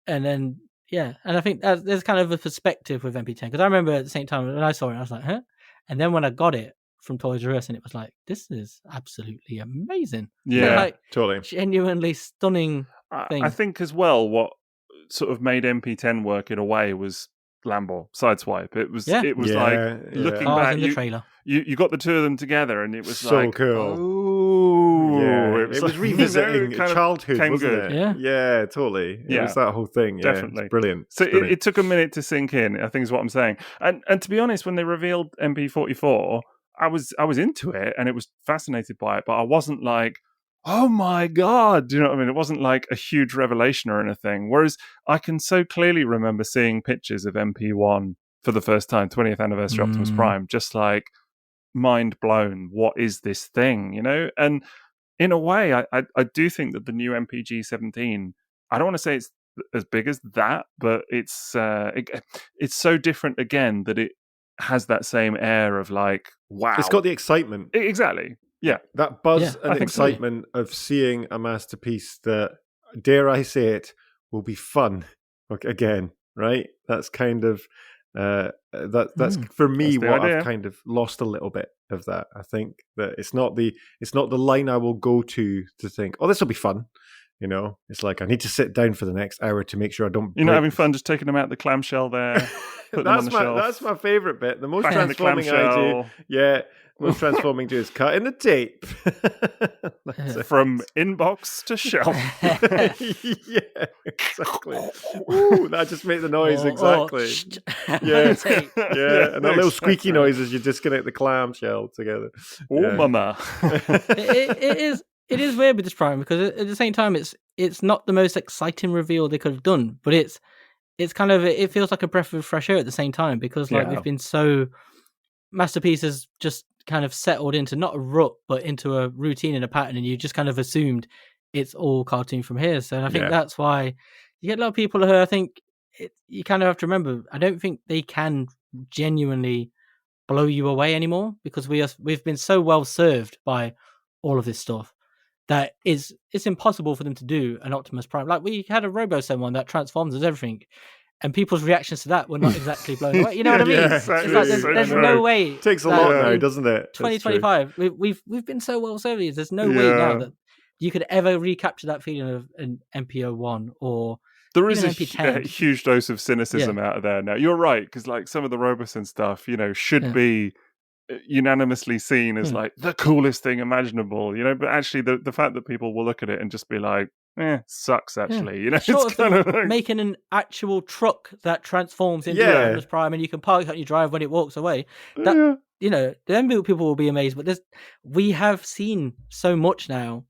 And then Yeah, and I think there's kind of a perspective with MP10 because I remember at the same time when I saw it, I was like, huh? And then when I got it from Toys R Us, and it was like, this is absolutely amazing. Yeah, Like totally. genuinely stunning thing. I think as well, what sort of made MP10 work in a way was Lambor Sideswipe. It was like looking Cars back, in the trailer. You got the two of them together, and it was so like cool. Oh, yeah, it was like, revisiting kind of childhood, came wasn't good. it? Yeah, totally. It was that whole thing. Yeah, Definitely it's brilliant. So It's brilliant. it took a minute to sink in, I think is what I'm saying. And to be honest, when they revealed MP44, I was into it and it was fascinated by it, but I wasn't like, oh my God, do you know what I mean? It wasn't like a huge revelation or anything. Whereas I can so clearly remember seeing pictures of MP1 for the first time, 20th anniversary Optimus Prime, just like mind blown. What is this thing, you know? And in a way, I do think that the new MPG 17, I don't want to say it's as big as that, but it's so different again that it has that same air of like, wow. It's got the excitement. Exactly. Yeah. That buzz and excitement of seeing a masterpiece that, dare I say it, will be fun again, right? That's kind of that's for me what idea. I've kind of lost a little bit of that. I think that it's not the line I will go to think, oh, this will be fun. You know, it's like I need to sit down for the next hour to make sure I don't. You're not having fun just taking them out the clamshell there. That's my favorite bit. The most transforming I do. Yeah. Most transforming do is cutting the tape. From inbox to shelf. Yeah, exactly. Ooh, that just made the noise exactly. Yeah, and that little squeaky noise as you disconnect the clamshell together. Mama. It is weird with this Prime because at the same time it's not the most exciting reveal they could have done, but it's kind of, it feels like a breath of fresh air at the same time because like we've been so, Masterpiece has just kind of settled into not a rut but into a routine and a pattern, and you just kind of assumed it's all cartoon from here. So I think that's why you get a lot of people who I think you kind of have to remember, I don't think they can genuinely blow you away anymore because we've been so well served by all of this stuff that it's impossible for them to do an Optimus Prime. Like we had a Robo-Sen one that transforms as everything, and people's reactions to that were not exactly blown away. You know what I mean? Exactly. It's like there's no way. It takes a lot now, doesn't it? 2025, we've been so well served. There's no way now that you could ever recapture that feeling of an MPO1 or there is a huge dose of cynicism out of there now. You're right, because like some of the Robosen stuff, you know, should be unanimously seen as like the coolest thing imaginable, you know, but actually the fact that people will look at it and just be like, sucks actually, you know. Short it's kind of like making an actual truck that transforms into Optimus Prime and you can park it on your drive when it walks away. That you know, then people will be amazed. But we have seen so much now.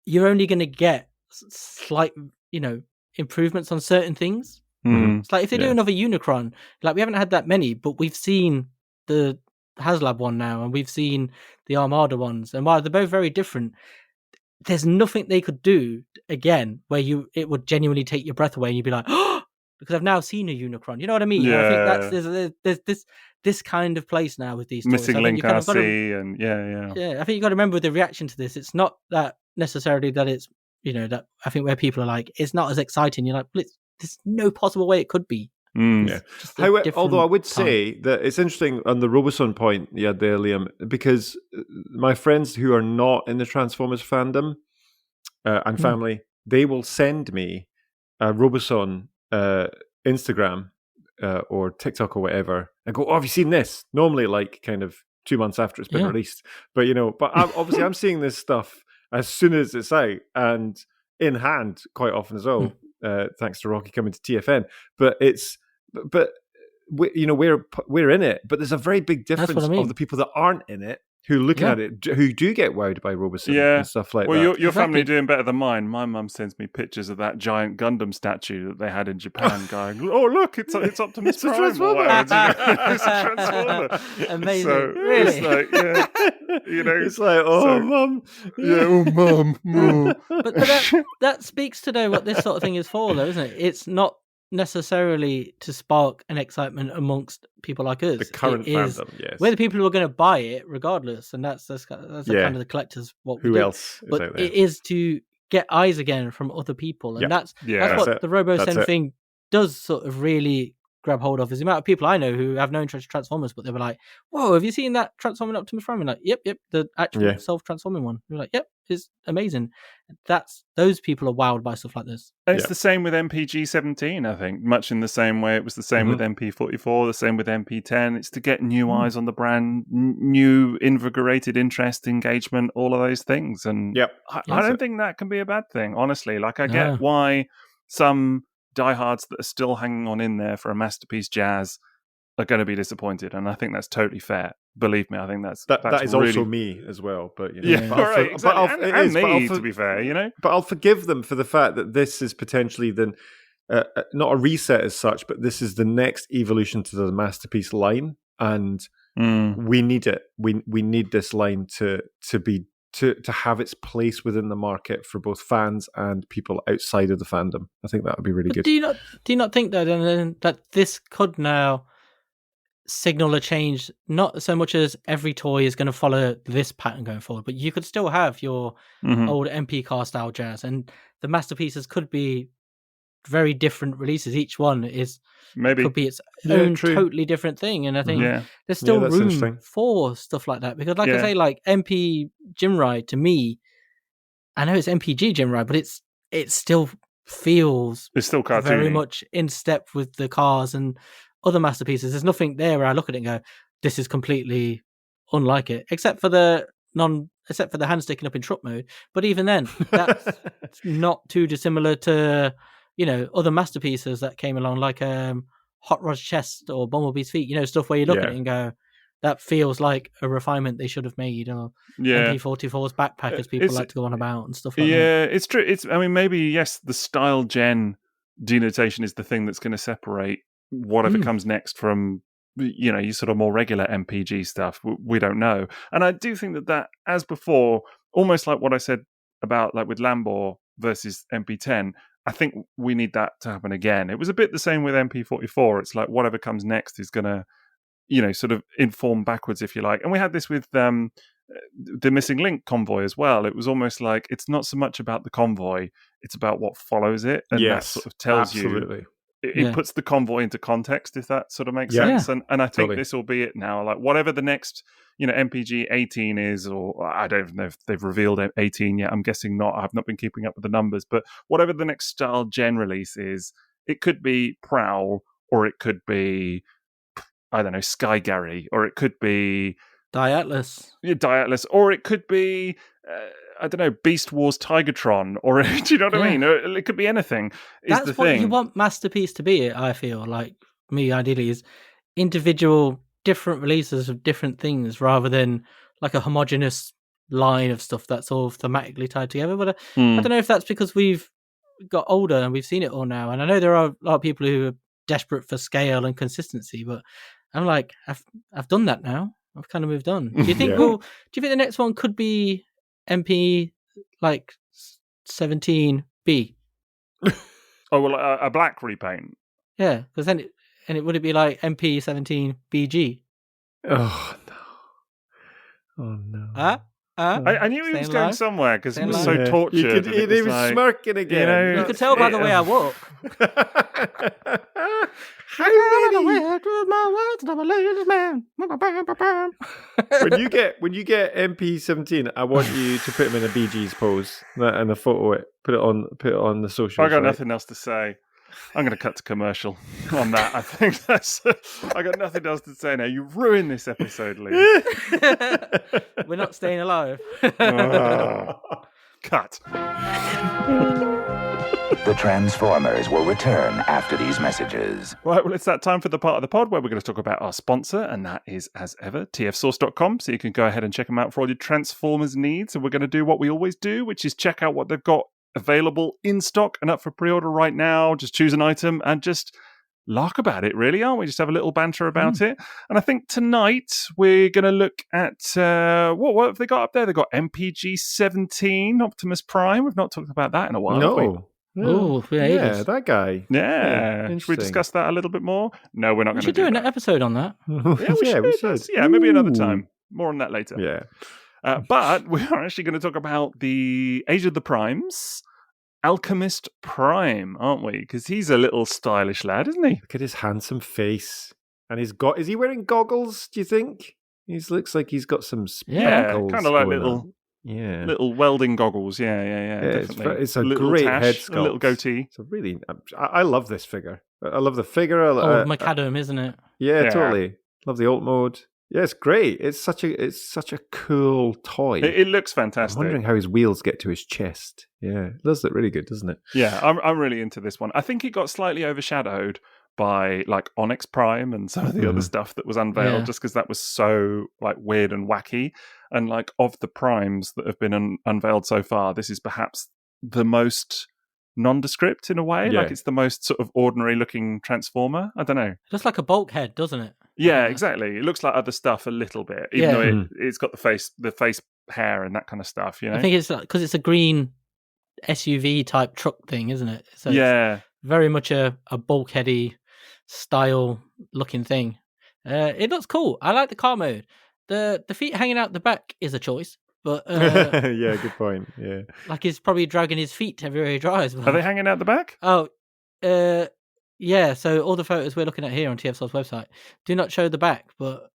You're only going to get slight, you know, improvements on certain things. It's like if they do another Unicron, like we haven't had that many, but we've seen the HasLab one now, and we've seen the Armada ones, and while they're both very different, there's nothing they could do again where it would genuinely take your breath away, and you'd be like, oh, because I've now seen a Unicron. You know what I mean? Yeah. I think there's this kind of place now with these missing stories. link RC, and yeah. I think you got to remember the reaction to this. It's not that necessarily that it's, you know, that I think where people are like, it's not as exciting. You're like, there's no possible way it could be. Although I would say that it's interesting on the Roboson point you had there, Liam, because my friends who are not in the Transformers fandom and family, they will send me a Roboson Instagram or TikTok or whatever and go, oh, have you seen this? Normally like kind of 2 months after it's been released. But, you know, obviously I'm seeing this stuff as soon as it's out and in hand quite often as well, thanks to Rocky coming to TFN. But we're in it, but there's a very big difference of the people that aren't in it who looking at it, who do get wowed by Roboson and stuff like that. Well, your family are doing better than mine. My mum sends me pictures of that giant Gundam statue that they had in Japan going, oh, look, it's Optimus Prime. It's a Transformer. Amazing. So really? It's like, you know. It's like, mum. Yeah, oh, mum. But that speaks to what this sort of thing is for, though, isn't it? It's not necessarily to spark an excitement amongst people like us. The current fandom, yes. We're the people who are going to buy it regardless, and that's kind of the collectors. What we Who do. else? But it is to get eyes again from other people, and that's that's what it. the RoboSend That's it. thing does sort of really grab hold of. Is the amount of people I know who have no interest in Transformers, but they were like, "Whoa, have you seen that Transforming Optimus Prime?" And like, "Yep, the actual self-transforming one." You're like, "Yep, it's amazing." Those people are wowed by stuff like this. And it's the same with MPG 17, I think, much in the same way it was the same with MP44, the same with MP10. It's to get new eyes on the brand, new invigorated interest, engagement, all of those things. And I don't think that can be a bad thing, honestly. Like, I get why some diehards that are still hanging on in there for a Masterpiece Jazz are going to be disappointed, and I think that's totally fair. Believe me, I think that's that is really... also me as well. But to be fair, you know. But I'll forgive them for the fact that this is potentially not a reset as such, but this is the next evolution to the Masterpiece line, and we need it. We need this line to have its place within the market for both fans and people outside of the fandom. I think that would be really good. Do you not think that this could now signal a change, not so much as every toy is going to follow this pattern going forward, but you could still have your old MP car style jazz, and the Masterpieces could be very different releases. Each one could be its own totally different thing, and I think there's still room for stuff like that, because like I say, like MP Gym Ride, to me, I know it's MPG Gym Ride, but it still feels cartoony, very much in step with the cars and other Masterpieces. There's nothing there where I look at it and go, this is completely unlike it, except for the hand sticking up in truck mode. But even then, that's not too dissimilar to, you know, other Masterpieces that came along, like Hot Rod's chest or Bumblebee's feet, you know, stuff where you look at it and go, that feels like a refinement they should have made, or MP44's backpack, as people like to go on about, and stuff like that. Yeah, it's true. I mean, maybe, yes, the style gen denotation is the thing that's going to separate whatever comes next from, you know, your sort of more regular MPG stuff. We don't know. And I do think that, as before, almost like what I said about, like, with Lambor versus MP10, I think we need that to happen again. It was a bit the same with MP44. It's like whatever comes next is going to, you know, sort of inform backwards, if you like. And we had this with the Missing Link convoy as well. It was almost like it's not so much about the convoy, it's about what follows it. And that sort of tells you. It puts the convoy into context, if that sort of makes sense. And I think this will be it now. Like, whatever the next, you know, MPG 18 is, or I don't know if they've revealed 18 yet. I'm guessing not. I've not been keeping up with the numbers. But whatever the next style gen release is, it could be Prowl, or it could be, I don't know, Sky Gary, or it could be Diatlas, or it could be, I don't know, Beast Wars Tigatron, or do you know what I mean? Or it could be anything. That's what you want Masterpiece to be. I feel like, me, ideally, is individual different releases of different things, rather than like a homogenous line of stuff that's all thematically tied together. But I don't know if that's because we've got older and we've seen it all now. And I know there are a lot of people who are desperate for scale and consistency, but I'm like, I've done that now. I've kind of moved on. Do you think? Well, do you think the next one could be MP like 17B? Oh, well, a black repaint. Yeah, because then would it be like MP 17BG? Oh no! I knew he was going somewhere because he was so tortured. He was smirking again. You know, you could tell by the way I walk. How when you get MP17, I want you to put him in a BG's pose and a photo it. Put it on the social. I got nothing else to say. I'm going to cut to commercial on that. I think I got nothing else to say now. You ruined this episode, Lee. We're not staying alive. Cut. The Transformers will return after these messages. Right, well, it's that time for the part of the pod where we're going to talk about our sponsor, and that is, as ever, tfsource.com. So you can go ahead and check them out for all your Transformers needs. And we're going to do what we always do, which is check out what they've got available in stock and up for pre-order right now. Just choose an item and just lark about it, really, aren't we? Just have a little banter about it. And I think tonight we're going to look at what have they got up there? They've got MPG 17 Optimus Prime. We've not talked about that in a while, have we? Oh, yeah, that guy. Yeah. Should we discuss that a little bit more? No, we're not going to do that. We should do an that. episode on that. Yeah, we should. Yeah, maybe another time. More on that later. Yeah. But we're actually going to talk about the Age of the Primes, Alchemist Prime, aren't we? Because he's a little stylish lad, isn't he? Look at his handsome face. And he's got. Is he wearing goggles, do you think? He looks like he's got some Yeah, sparkles. kind of like going little... on. Yeah. Little welding goggles, yeah. Definitely. It's a little great tash, head sculpt. a little goatee. It's a really, I love this figure. I love the figure. Oh, Macadam, isn't it? Yeah, Yeah. totally. Love the alt mode. Yeah, it's great. It's such a cool toy. It looks I'm fantastic. wondering how his wheels get to his chest. Yeah, it does look really good, doesn't it? Yeah, I'm really into this one. I think it got slightly overshadowed by like Onyx Prime and some of the other stuff that was unveiled, just because that was so like weird and wacky. And like of the primes that have been unveiled so far, this is perhaps the most nondescript in a way. Yeah. Like it's the most sort of ordinary looking Transformer. I don't know. Looks like a bulkhead, doesn't it? Yeah, exactly. It looks like other stuff a little bit, even though it's got the face hair and that kind of stuff. You know, I think it's because it's a green SUV type truck thing, isn't it? So yeah, it's very much a bulkheady style looking thing. It looks cool. I like the car mode. The feet hanging out the back is a choice, but yeah, good point. Yeah, like he's probably dragging his feet everywhere he drives. Are they hanging out the back? Oh, yeah. So all the photos we're looking at here on TFSO's website do not show the back, but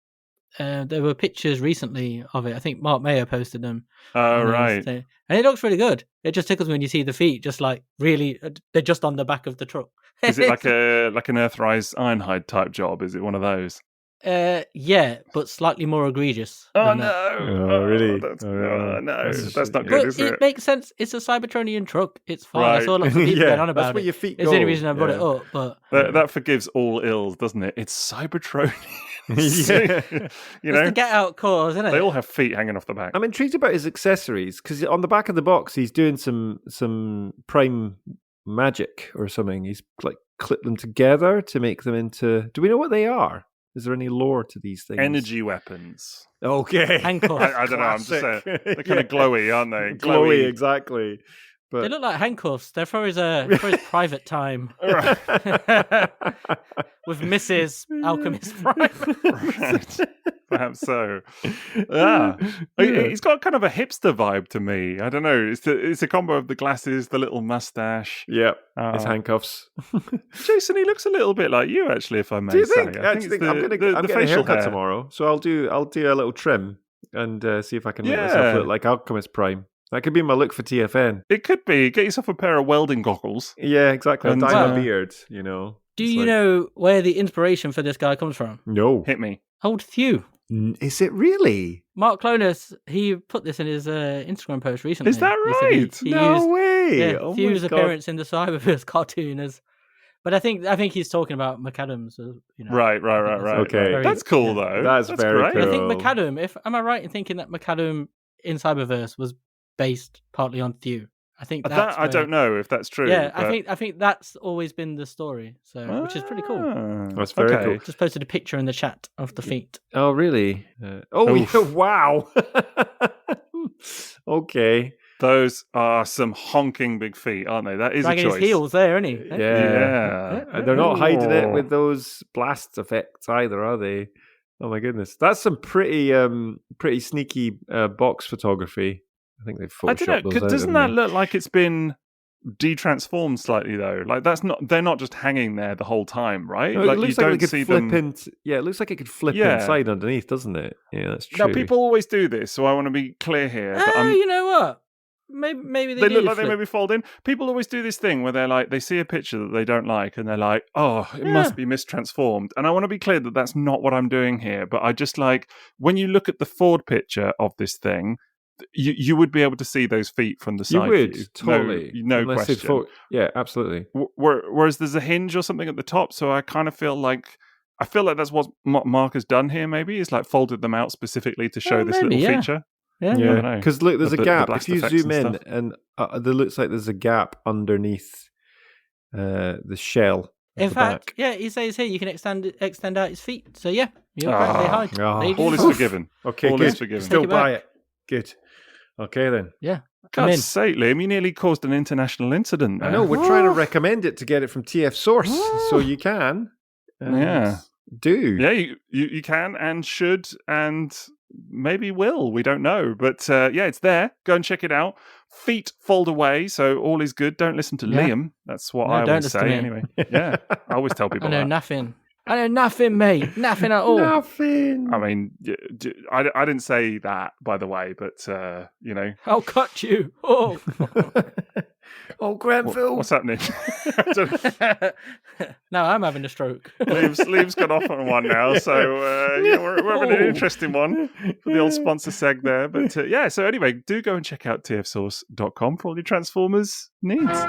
there were pictures recently of it. I think Mark Mayer posted them. Oh, right. And it looks really good. It just tickles me when you see the feet, just like really, they're just on the back of the truck. Is it like an Earthrise Ironhide type job? Is it one of those? Yeah, but slightly more egregious. Oh than no! that. Oh, really? That's, Oh, no, that's that's not good, But is it it? makes sense. It's a Cybertronian truck. It's fine. I Right. saw lots of people Yeah, going on about that's where it. your feet It's the only go. reason I brought it Yeah. up. But That forgives all ills, doesn't it? It's Cybertronian. Yeah. You it's know, the Get Out cause, isn't it? they all have feet hanging off the back. I'm intrigued about his accessories because on the back of the box he's doing some prime magic or something. He's like clipped them together to make them into. Do we know what they are? Is there any lore to these things? Energy weapons. Okay. Handcuffs. I don't know. I'm just saying Classic. they're kind of glowy, aren't they? Glowy, exactly. But They look like handcuffs. They're for his private time with Mrs. Alchemist Prime. Perhaps so. Yeah. He's got kind of a hipster vibe to me. I don't know. It's a combo of the glasses, the little mustache. yeah, his handcuffs. Jason, he looks a little bit like you, actually, if I may Do you say. think? I I think think it's I'm getting a facial haircut hair. tomorrow, so I'll do a little trim and see if I can make Yeah. myself look like Alchemist Prime. That could be my look for TFN. It could be. Get yourself a pair of welding goggles. Yeah, exactly. And, I'll dye my well, beard, you know. Do It's you like- know where the inspiration for this guy comes from? No. Hit me. Old Thew. Is it really? Mark Clonus, he put this in his Instagram post recently. Is that He said right? He No used way. yeah, Oh Thew's my God. appearance in the Cyberverse cartoon as. But I think he's talking about McAdams. You know. Right. Okay. Very- That's cool, yeah. though. That's very great. cool. I think McAdam. Am I right in thinking that McAdam in Cyberverse was based partly on Thew? I think that's I don't know if that's true. Yeah, but... I think that's always been the story. So, which is pretty cool. Ah, That's very okay. cool. Just posted a picture in the chat of the feet. Oh, really? Oof. Yeah, wow. Okay. Those are some honking big feet, aren't they? That is Dragging a his choice. heels there, isn't he? Yeah. And they're not hiding it Oh. with those blast effects either, are they? Oh my goodness. That's some pretty sneaky box photography. I think they've I photoshopped don't know. those out, Doesn't haven't that they? look like it's been de-transformed slightly though? Like they're not just hanging there the whole time, right? No, like it looks you like don't it could see flip them. yeah, it looks like it could flip Yeah. inside underneath, doesn't it? Yeah, that's true. Now people always do this, so I want to be clear here. That I'm You know what? Maybe they do look like flip. they maybe fold in. People always do this thing where they're like, they see a picture that they don't like, and they're like, "Oh, it Yeah. must be mistransformed." And I want to be clear that that's not what I'm doing here. But I just like when you look at the forward picture of this thing, you would be able to see those feet from the You side. would view. totally, no Unless they'd question. yeah, absolutely. Whereas there's a hinge or something at the top, so I kind of feel like that's what Mark has done here. Maybe is like folded them out specifically to show this maybe, little yeah. feature. Yeah. I don't Yeah, know. because look, there's The a gap. blast If you effects zoom and in, stuff. and there looks like there's a gap underneath the shell. at In the fact, back. yeah, he says here you can extend out his feet. So yeah, you're correct. They hide. Ah. They do. All is forgiven. Okay, all good. is forgiven. Still Take it buy back. it. Good. Okay then. Yeah, I'm in. God's sake, Liam, you nearly caused an international incident there. I know we're trying to recommend it to get it from TF Source, so you can. And Yeah. Do. Yeah, you can and should and maybe will. We don't know. But yeah, it's there. Go and check it out. Feet fold away, so all is good. Don't listen to Yeah. Liam. That's what No, I don't always listen to say me. anyway. Yeah, I always tell I people know that. nothing. I know nothing, mate. Nothing at all. Nothing. I mean, I didn't say that, by the way, but, you know. I'll cut you. Oh. Oh, Grenville. What's happening? No, I'm having a stroke. Liam's gone off on one now, so yeah, we're having an interesting one for the old sponsor seg there. But yeah, so anyway, do go and check out tfsource.com for all your Transformers needs.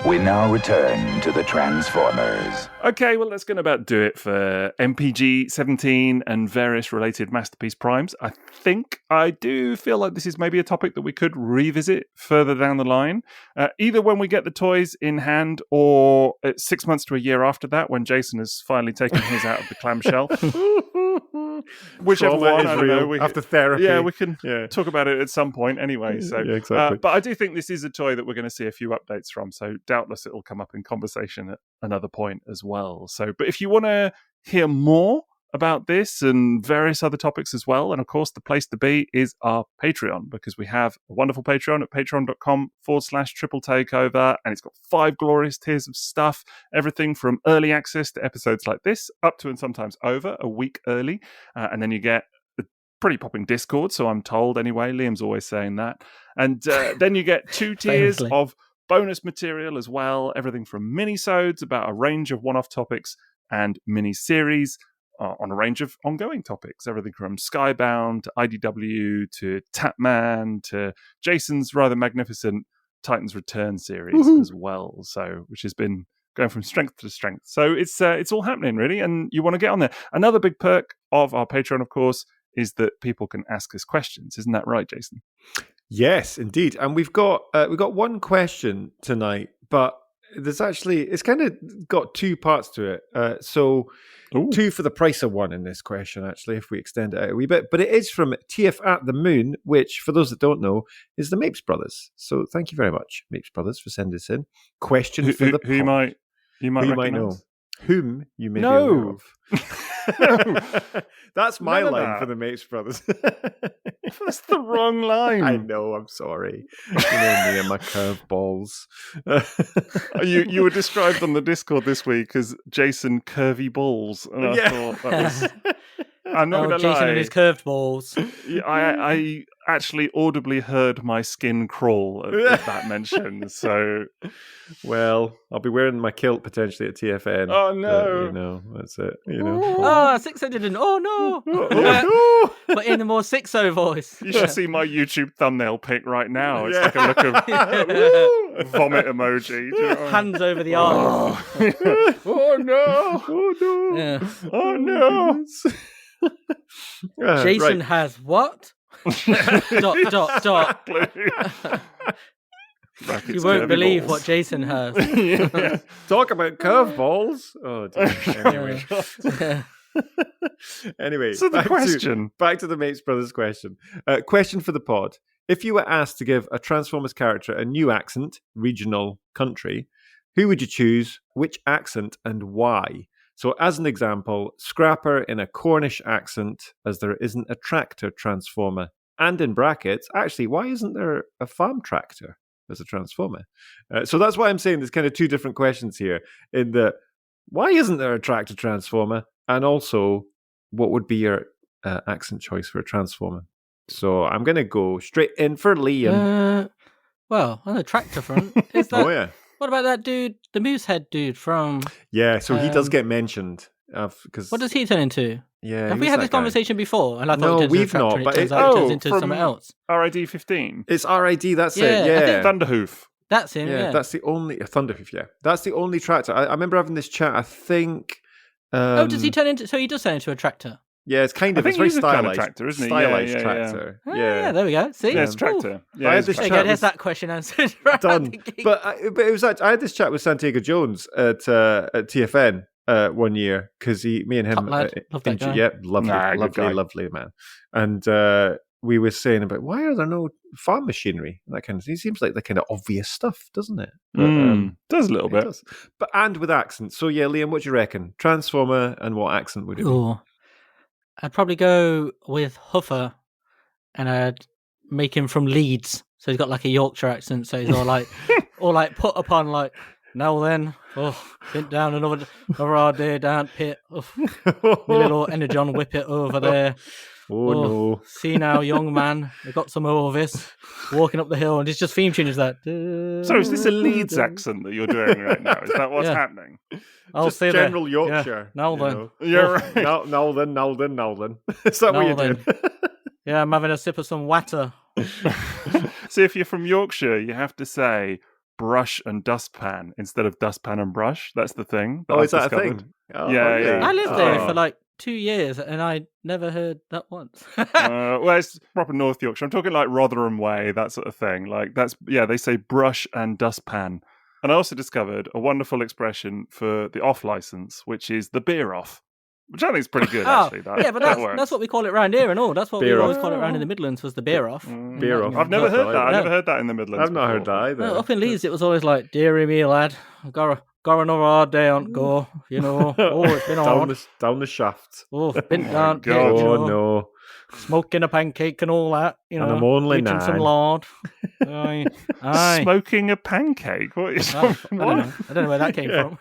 We now return to the Transformers. Okay, well, that's going to about do it for MPG 17 and various related Masterpiece Primes. I do feel like this is maybe a topic that we could revisit further down the line, either when we get the toys in hand or 6 months to a year after that, when Jason has finally taken his out of the clamshell. Whichever Trauma one, is I don't know. real. After therapy. Yeah, we can talk about it at some point anyway. So, yeah, exactly. but I do think this is a toy that we're going to see a few updates from. So doubtless it will come up in conversation at another point as well. So, but if you want to hear more about this and various other topics as well, and of course the place to be is our Patreon, because we have a wonderful Patreon at patreon.com/Triple Takeover, and it's got 5 glorious tiers of stuff, everything from early access to episodes like this, up to and sometimes over a week early, and then you get a pretty popping Discord, so I'm told anyway. Liam's always saying that. And then you get 2 tiers Famously. of bonus material as well, everything from mini-sodes about a range of one-off topics and mini-series on a range of ongoing topics, everything from Skybound to IDW to Tapman to Jason's rather magnificent Titans Return series as well, so which has been going from strength to strength. So it's all happening really, and you want to get on there. Another big perk of our Patreon, of course, is that people can ask us questions. Isn't that right, Jason? Yes, indeed. And we've got one question tonight, but it's kind of got 2 parts to it. So Ooh. 2 for the price of 1 in this question, actually, if we extend it out a wee bit. But it is from TF at the Moon, which, for those that don't know, is the Mapes Brothers. So thank you very much, Mapes Brothers, for sending this in. Question for the who pod. you might Who you recognize. might know. Whom you may No. be aware of. That's my None of line that. for the Mapes Brothers. That's the wrong line. I know, I'm sorry. You know me and my curveballs. You were described on the Discord this week as Jason Curvy Balls, and I thought that was. I'm not going to Jason lie. and his curved balls. I actually audibly heard my skin crawl at that mention. So, Well, I'll be wearing my kilt potentially at TFN. oh no, But, that's it. You know. Oh, Sixo didn't. Oh no. Oh, no! But in the more Sixo voice. you should see my YouTube thumbnail pic right now. It's Yeah. like a look of vomit emoji. Do you know what I mean? Hands over the eyes. Oh no! Oh no! Yeah. Oh no! Jason has what? dot. Brackets, You won't curvy believe balls. what Jason has. Yeah. Talk about curveballs. Oh dear. Anyway. Yeah. Anyway, So the question. back to the Mapes Brothers question. Question for the pod. If you were asked to give a Transformers character a new accent, regional, country, who would you choose, which accent, and why? So as an example, Scrapper in a Cornish accent, as there isn't a tractor Transformer. And in brackets, actually, why isn't there a farm tractor as a Transformer? So that's why I'm saying there's kind of 2 different questions here. In the, why isn't there a tractor Transformer? And also, what would be your accent choice for a Transformer? So I'm going to go straight in for Liam. Well, on the tractor front, is that? Oh, yeah. What about that dude, the Moosehead dude from? Yeah, so he does get mentioned. Cause, What does he turn into? Yeah, Have we who's had that this guy? conversation before? And I No, thought it we've turns into a not, tractor, and but it turns it- out it oh, turns into from- something else. RID 15. It's RID, that's Yeah, it. I Yeah. think Thunderhoof. That's him. Yeah. That's the only... Thunderhoof, yeah. That's the only tractor. I remember having this chat, I think... Oh, does he turn into? So he does turn into a tractor. Yeah, it's kind I of... think It's very he's a kind of stylized. tractor, isn't he? Stylized Yeah, yeah, yeah. tractor. Ah, Yeah. there we go. See, Yeah, it's Ooh. tractor. Yeah, I had it's this tractor. There you chat go. There's with- that question answered. Right Done. out the gate. But it was I had this chat with Santiago Jones at TFN 1 year because me and him, Top lad. Love that guy. yeah, lovely, Nah, good lovely, guy. lovely man. And we were saying about why are there no farm machinery? That kind of thing. It seems like the kind of obvious stuff, doesn't it? But, Does a little it bit. does. But and with accents. So yeah, Liam, what do you reckon? Transformer and what accent would it be? Oh, I'd probably go with Huffer, and I'd make him from Leeds, so he's got like a Yorkshire accent. So he's all like put upon like. Now then, been down another hard day down pit. My little Energon whippet over there. No. See now, young man, I got some more of this. Walking up the hill, and it's just theme tune is that. So is this a Leeds accent that you're doing right now? Is that what's happening? I'll Just say general that. Yorkshire. Yeah. Now then. You're right. Now then. Is that what you're doing? Yeah, I'm having a sip of some water. See, if you're from Yorkshire, you have to say brush and dustpan instead of dustpan and brush. That's the thing. Is that discovered. a thing? Yeah. I lived there for like 2 years, and I never heard that once. Well, it's proper North Yorkshire. I'm talking like Rotherham Way, that sort of thing. Like they say brush and dustpan. And I also discovered a wonderful expression for the off license, which is the beer off, which I think is pretty good, actually. That's what we call it around here and all. That's what Beer we off. always call it around in the Midlands, was the beer off. Beer off. I've never heard that. I've I've never heard that in the Midlands. I've not heard that either. No, up in Leeds, it was always like, dearie me, lad, got another hard day on go, you know. It's been hard. Down the shaft. Been down. God. You know, No. smoking a pancake and all that, you know. And I'm only eating 9. some lard. Aye. Smoking a pancake? What is I don't know where that came from.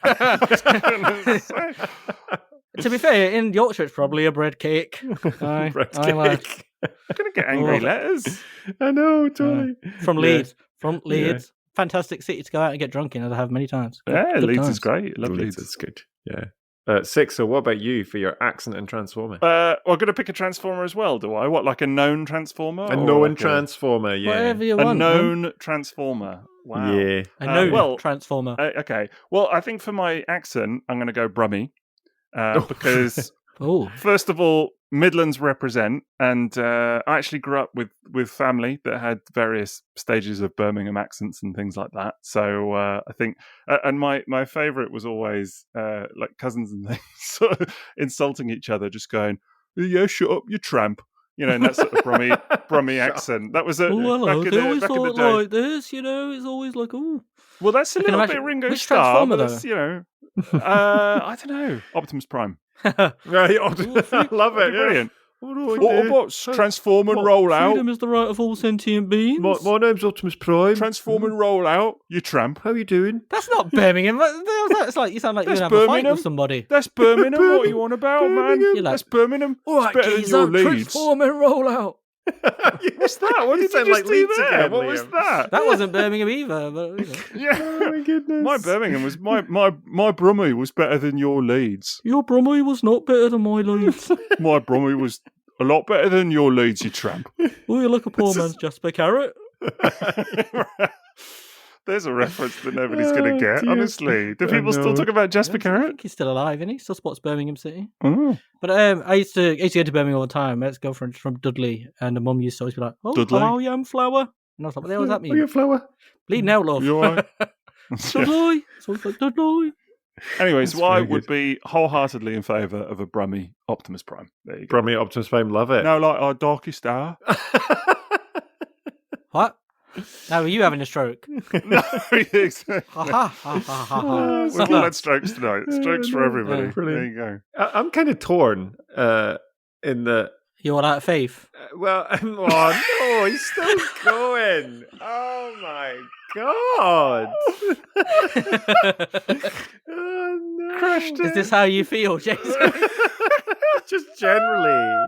To be fair, in Yorkshire, it's probably a bread cake. Aye. Bread Aye, cake. I'm going to get angry letters. I know, totally. From Leeds. From Yeah. Leeds. Fantastic city to go out and get drunk in, as I have many times. Yeah, Good Leeds times. is great. I love Leeds. It's good. Yeah. Sixo, what about you for your accent and Transformer? Well, I'm going to pick a Transformer as well, do I? What, like a known Transformer? A known Transformer, yeah. Whatever you A want. known Transformer. Wow. Yeah. A known well, Transformer. Okay. Well, I think for my accent, I'm going to go Brummy. Because, first of all, Midlands represent, and I actually grew up with family that had various stages of Birmingham accents and things like that. So I think, and my favourite was always like cousins and things sort of insulting each other, just going, "Yeah, shut up, you tramp." You know, and that sort of Brummy accent. That was hello. They always back in the thought day. like this, you know. It's always like, Well, that's a I can little bit imagine- Ringo which Starr, Transformer, but that's, you know, I don't know, Optimus Prime. Right, I love it. Brilliant. What What's Transform and roll out? Freedom is the right of all sentient beings. My name's Optimus Prime. Transform and roll out, you tramp. How you doing? That's not Birmingham. It's like you sound like you're That's gonna have a fight Birmingham. with somebody. That's Birmingham. What are you on about, man? You're like, That's Birmingham. all right, it's better than your Leeds. Transform and roll out. What's that? What You did sound you like just do Leeds there? again, What was Liam. that? That wasn't Birmingham either. But, you know. Yeah. Oh my goodness. My Birmingham was my Brummie was better than your Leeds. Your Brummy was not better than my Leeds. My Brummie was a lot better than your Leeds, you tramp. Oh, you're like a poor man's Jasper Carrot. There's a reference that nobody's going to get. dear. Honestly, do I people still know. talk about Jasper I Carrot? think he's still alive, isn't he? Still spots Birmingham City. Oh. But I used to go to Birmingham all the time. My ex-girlfriend from Dudley, and the mum used to always be like, "Oh, Dudley? hello, young flower." And I was like, "What the hell does that Oh, you mean?" flower. Bleeding out, love. You all right? Dudley. So it's like Dudley. Anyway, so I very would be wholeheartedly in favour of a Brummie Optimus Prime. There you go. Brummy Optimus Prime, love it. No, like our darkest hour. What? Now are you having a stroke? No, exactly. Ha ha ha ha ha. Oh, We've all had strokes tonight. Strokes for everybody. Yeah. Brilliant. There you I'm kind of torn in the. You all out of faith? Well, oh no, he's still going. Oh my god. Oh no. Crushed Is this how you feel, Jason? Just generally.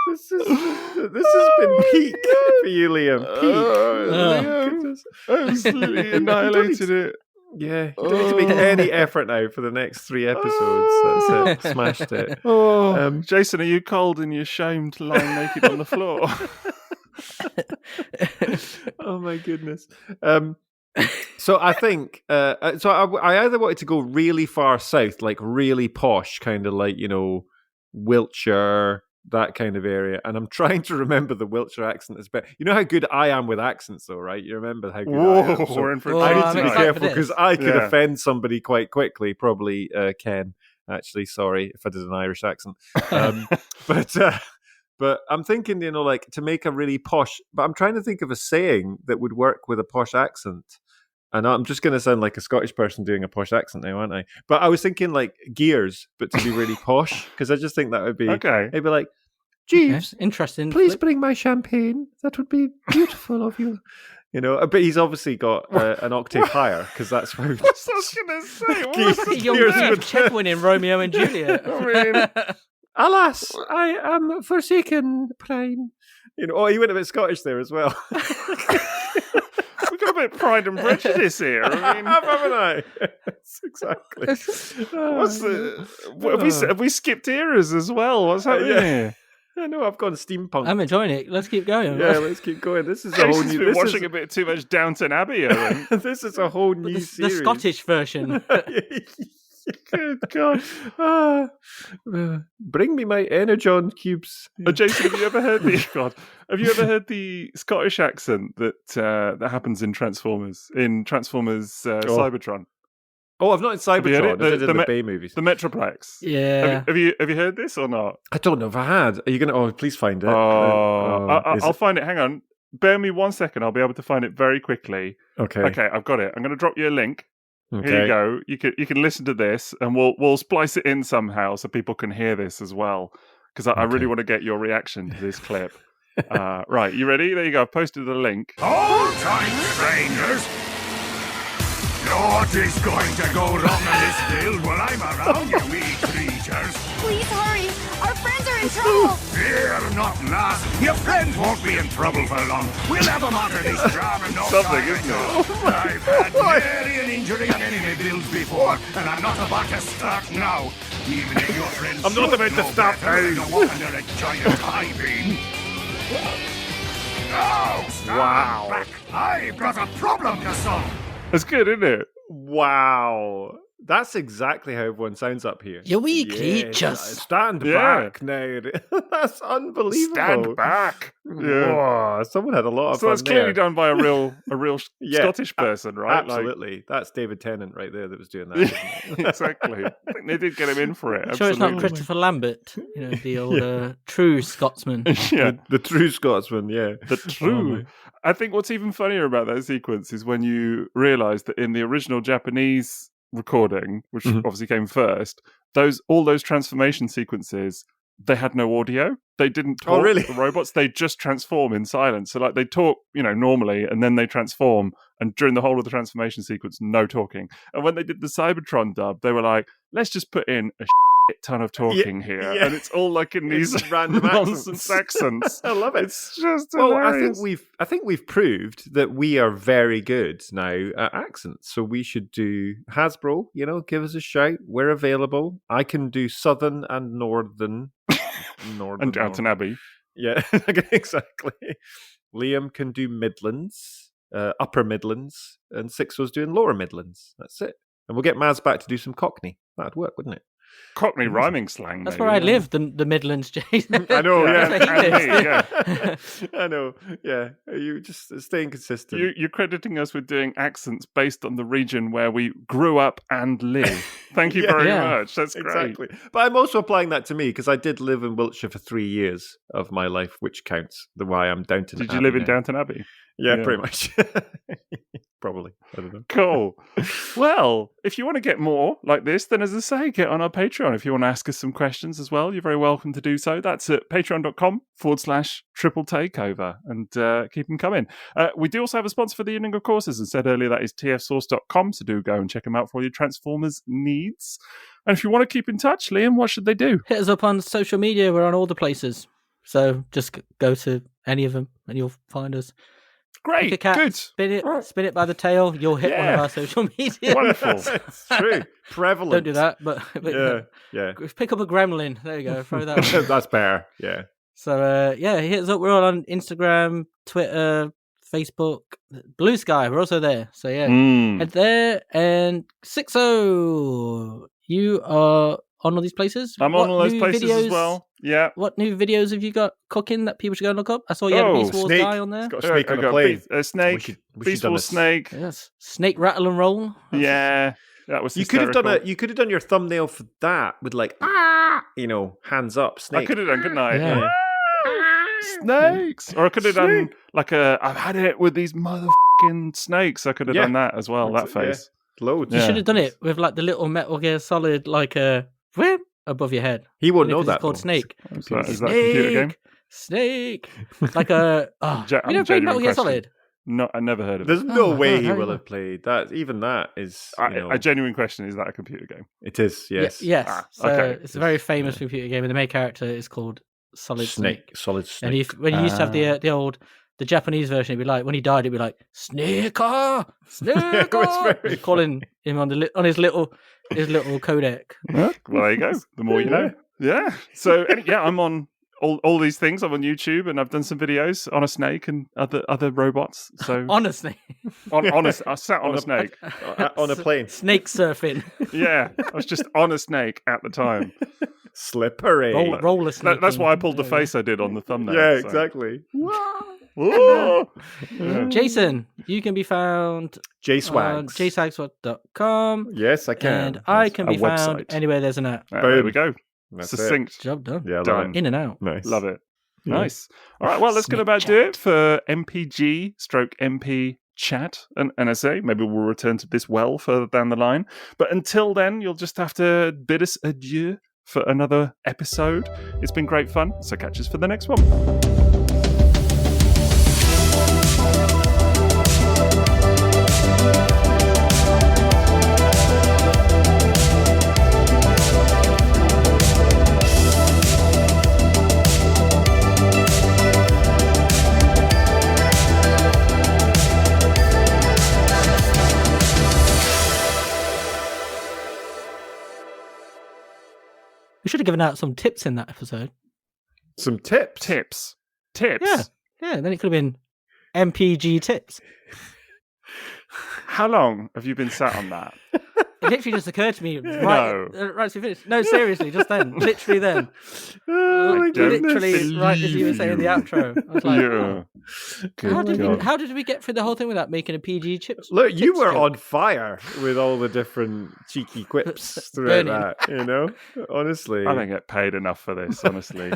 This has been peak for you, Liam. Peak. Liam absolutely annihilated it. Yeah, you don't need to make any effort now for the next 3 episodes. That's it. Smashed it. Jason, are you cold and you're ashamed lying naked on the floor? Oh my goodness. So I think I either wanted to go really far south, like really posh, kind of like, you know, Wiltshire, that kind of area, and I'm trying to remember the Wiltshire accent is better. You know how good I am with accents, though, right? You remember how good I am. So we're in for Whoa, I need I'm to be excited for careful this. because I could Yeah. offend somebody quite quickly. Probably Ken. Actually, sorry if I did an Irish accent. But I'm thinking, you know, like to make a really posh. But I'm trying to think of a saying that would work with a posh accent. And I'm just going to sound like a Scottish person doing a posh accent now, aren't I? But I was thinking like Gears, but to be really posh, because I just think that would be... Okay. It'd be like, Jeeves, interesting. please flip. bring my champagne. That would be beautiful of you. You know, but he's obviously got an octave higher, because that's why... That's what I was going to say. What was that? Young Gears George would- Chedwin in Romeo and Juliet. I mean, Alas, I am forsaken, Prime. You know, oh, he went a bit Scottish there as well. we've got a bit of Pride and Prejudice here. I mean, Haven't I? Yes, exactly. what's the? Have we skipped eras as well? What's happening yeah. here? I know, I've gone steampunk. I'm enjoying it. Let's keep going. Yeah, let's keep going. This is a whole Jason's new... been This watching is, a bit too much Downton Abbey, I think. this is a whole new the series. Scottish version. Good God. Bring me my Energon cubes. Jason, have you ever heard the Scottish accent that happens in Transformers Cybertron? Oh, I've not in Have you heard Cybertron. it? I did in the Me- Bay movies. The Metroplex. Yeah. Have you heard this or not? I don't know if I had. Are you going to... Oh, please find it. I'll find it. Hang on. Bear me 1 second. I'll be able to find it very quickly. Okay. Okay, I've got it. I'm going to drop you a link. Okay. Here you go. You can listen to this, and we'll splice it in somehow so people can hear this as well. Because I really want to get your reaction to this clip. Right, you ready? There you go. I've posted the link. Old-time strangers! What is going to go wrong in this field while I'm around, you wee creatures? Please hurry! Our friends are in trouble! Fear not, lass. Your friends won't be in trouble for long. We'll have them out of this job in no Something, time isn't at it? all. I've had many an injury on enemy builds before, and I'm not about to start now. Even if your friends I'm not should about to know start better now. than to walk under a giant high beam. Oh, stand Wow. back. I've got a problem to solve. That's good, isn't it? Wow. That's exactly how everyone sounds up here. You wee Yes, creatures. Stand Yeah. back now. That's unbelievable. Stand back. Yeah. Whoa, someone had a lot of So fun that's clearly there. done by a real Yeah, Scottish person, right? Like- Absolutely. That's David Tennant right there that was doing that. isn't it? exactly. I think they did get him in for it. Sure, it's not absolutely. Christopher Lambert, the old true Scotsman. Yeah, The true Scotsman, yeah. the true. I think what's even funnier about that sequence is when you realise that in the original Japanese recording, which Mhm. obviously came first, all those transformation sequences, they had no audio. They didn't talk. Oh, really? The robots, they just transform in silence. So like they talk, normally, and then they transform. And during the whole of the transformation sequence, no talking. And when they did the Cybertron dub, they were like, let's just put in a shit ton of talking here. yeah. And it's all like in It's these random nonsense accents. I love it. It's just Well, hilarious. I think we've proved that we are very good now at accents. So we should do Hasbro, give us a shout. We're available. I can do Southern and Northern. And Downton Abbey. Yeah, exactly. Liam can do Midlands, Upper Midlands, and Sixo's doing Lower Midlands. That's it. And we'll get Maz back to do some Cockney. That'd work, wouldn't it? Cockney rhyming slang. That's maybe, where I yeah. live, the Midlands, Jason. I know, yeah. That's where he lives. And me, I know, yeah. You just staying consistent. You're crediting us with doing accents based on the region where we grew up and live. Thank you Yeah. very Yeah. much. That's great. Exactly. But I'm also applying that to me because I did live in Wiltshire for 3 years of my life, which counts. The why I'm Downton Did Abbey you live in now. Downton Abbey? Yeah, Yeah. pretty much. Probably. I don't know. Cool. Well, if you want to get more like this, then as I say, get on our Patreon. If you want to ask us some questions as well, you're very welcome to do so. That's at patreon.com/Triple Takeover, and keep them coming. We do also have a sponsor for the evening, of course. As I said earlier, that is tfsource.com, so do go and check them out for all your Transformers needs. And if you want to keep in touch, Liam, what should they do? Hit us up on social media. We're on all the places. So just go to any of them and you'll find us. Great, Pick a cat, good. spin it by the tail. You'll hit one of Yeah. our social media. Wonderful. It's true. Prevalent. Don't do that, but Yeah. pick up a gremlin. There you go. Throw that. That's better. Yeah. So hit us up. We're all on Instagram, Twitter, Facebook, Blue Sky. We're also there. So yeah, Mm. head there. And Sixo, you are on all these places. I'm What on all those new places as videos- well. Yeah. What new videos have you got cooking that people should go and look up? I saw you had a Oh, Beast Wars Snake. guy on there. It's got a snake I on a got plane. a snake, We should Beast done Wars this. snake. Yes, Snake Rattle and Roll. Yeah, that was. You could have done hysterical. You could have done your thumbnail for that with like hands up, snake. I could have done, couldn't I? Yeah. Snakes. Or I could have done like I've had it with these mother fucking snakes. I could have Yeah. done that as well. That Yeah. face. Loads. You Yeah. should have done it with like the little Metal Gear Solid, like a whip above your head. He won't know 'Cause that. It's called though. Snake. Is that a computer game? Snake. Like a. Oh, I'm you never played Metal genuine Gear question. Solid? No, I never heard of There's it. no Oh, way oh, he how will you- have played that. Even that is. You know, A genuine question: is that a computer game? it is. Yes. Yes. Ah, So okay. it's a very famous computer game, and the main character is called Solid Snake. Solid And Snake. when you used to have the Japanese version, it'd be like when he died, it'd be like Snaker, Snaker. very Calling him on his little codec. Well, there you go. The more you know. Yeah. So I'm on all these things. I'm on YouTube, and I've done some videos on a snake and other robots. So On a snake. I sat on a snake. On a plane. Snake surfing. Yeah, I was just on a snake at the time. Slippery. Roller snake. That's why I pulled the face I did on the thumbnail. Yeah, so. exactly. Whoa. Yeah. Jason, you can be found on JSwags. jswags.com. Yes, I can. And I can a be found website. anywhere there's an app. There we go. That's it. Succinct. Job done. Yeah, love Done. it. In and out. Nice. Love it. Yeah. Nice. All right. Well, that's going to about do it for MPG / MP chat and NSA. Maybe we'll return to this further down the line. But until then, you'll just have to bid us adieu for another episode. It's been great fun. So catch us for the next one. We should have given out some tips in that episode. Some tips. Tips. Yeah. Yeah, then it could have been MPG tips. How long have you been sat on that? It literally just occurred to me right as we finished. No, seriously, just then. Literally then. Oh, my don't goodness. Literally right as you were saying the outro. I was like, Yeah. oh, how did we get through the whole thing without making a PG chips? Look, you tips were joke? on fire with all the different cheeky quips throughout Burning. that, you know? Honestly. I don't get paid enough for this, honestly.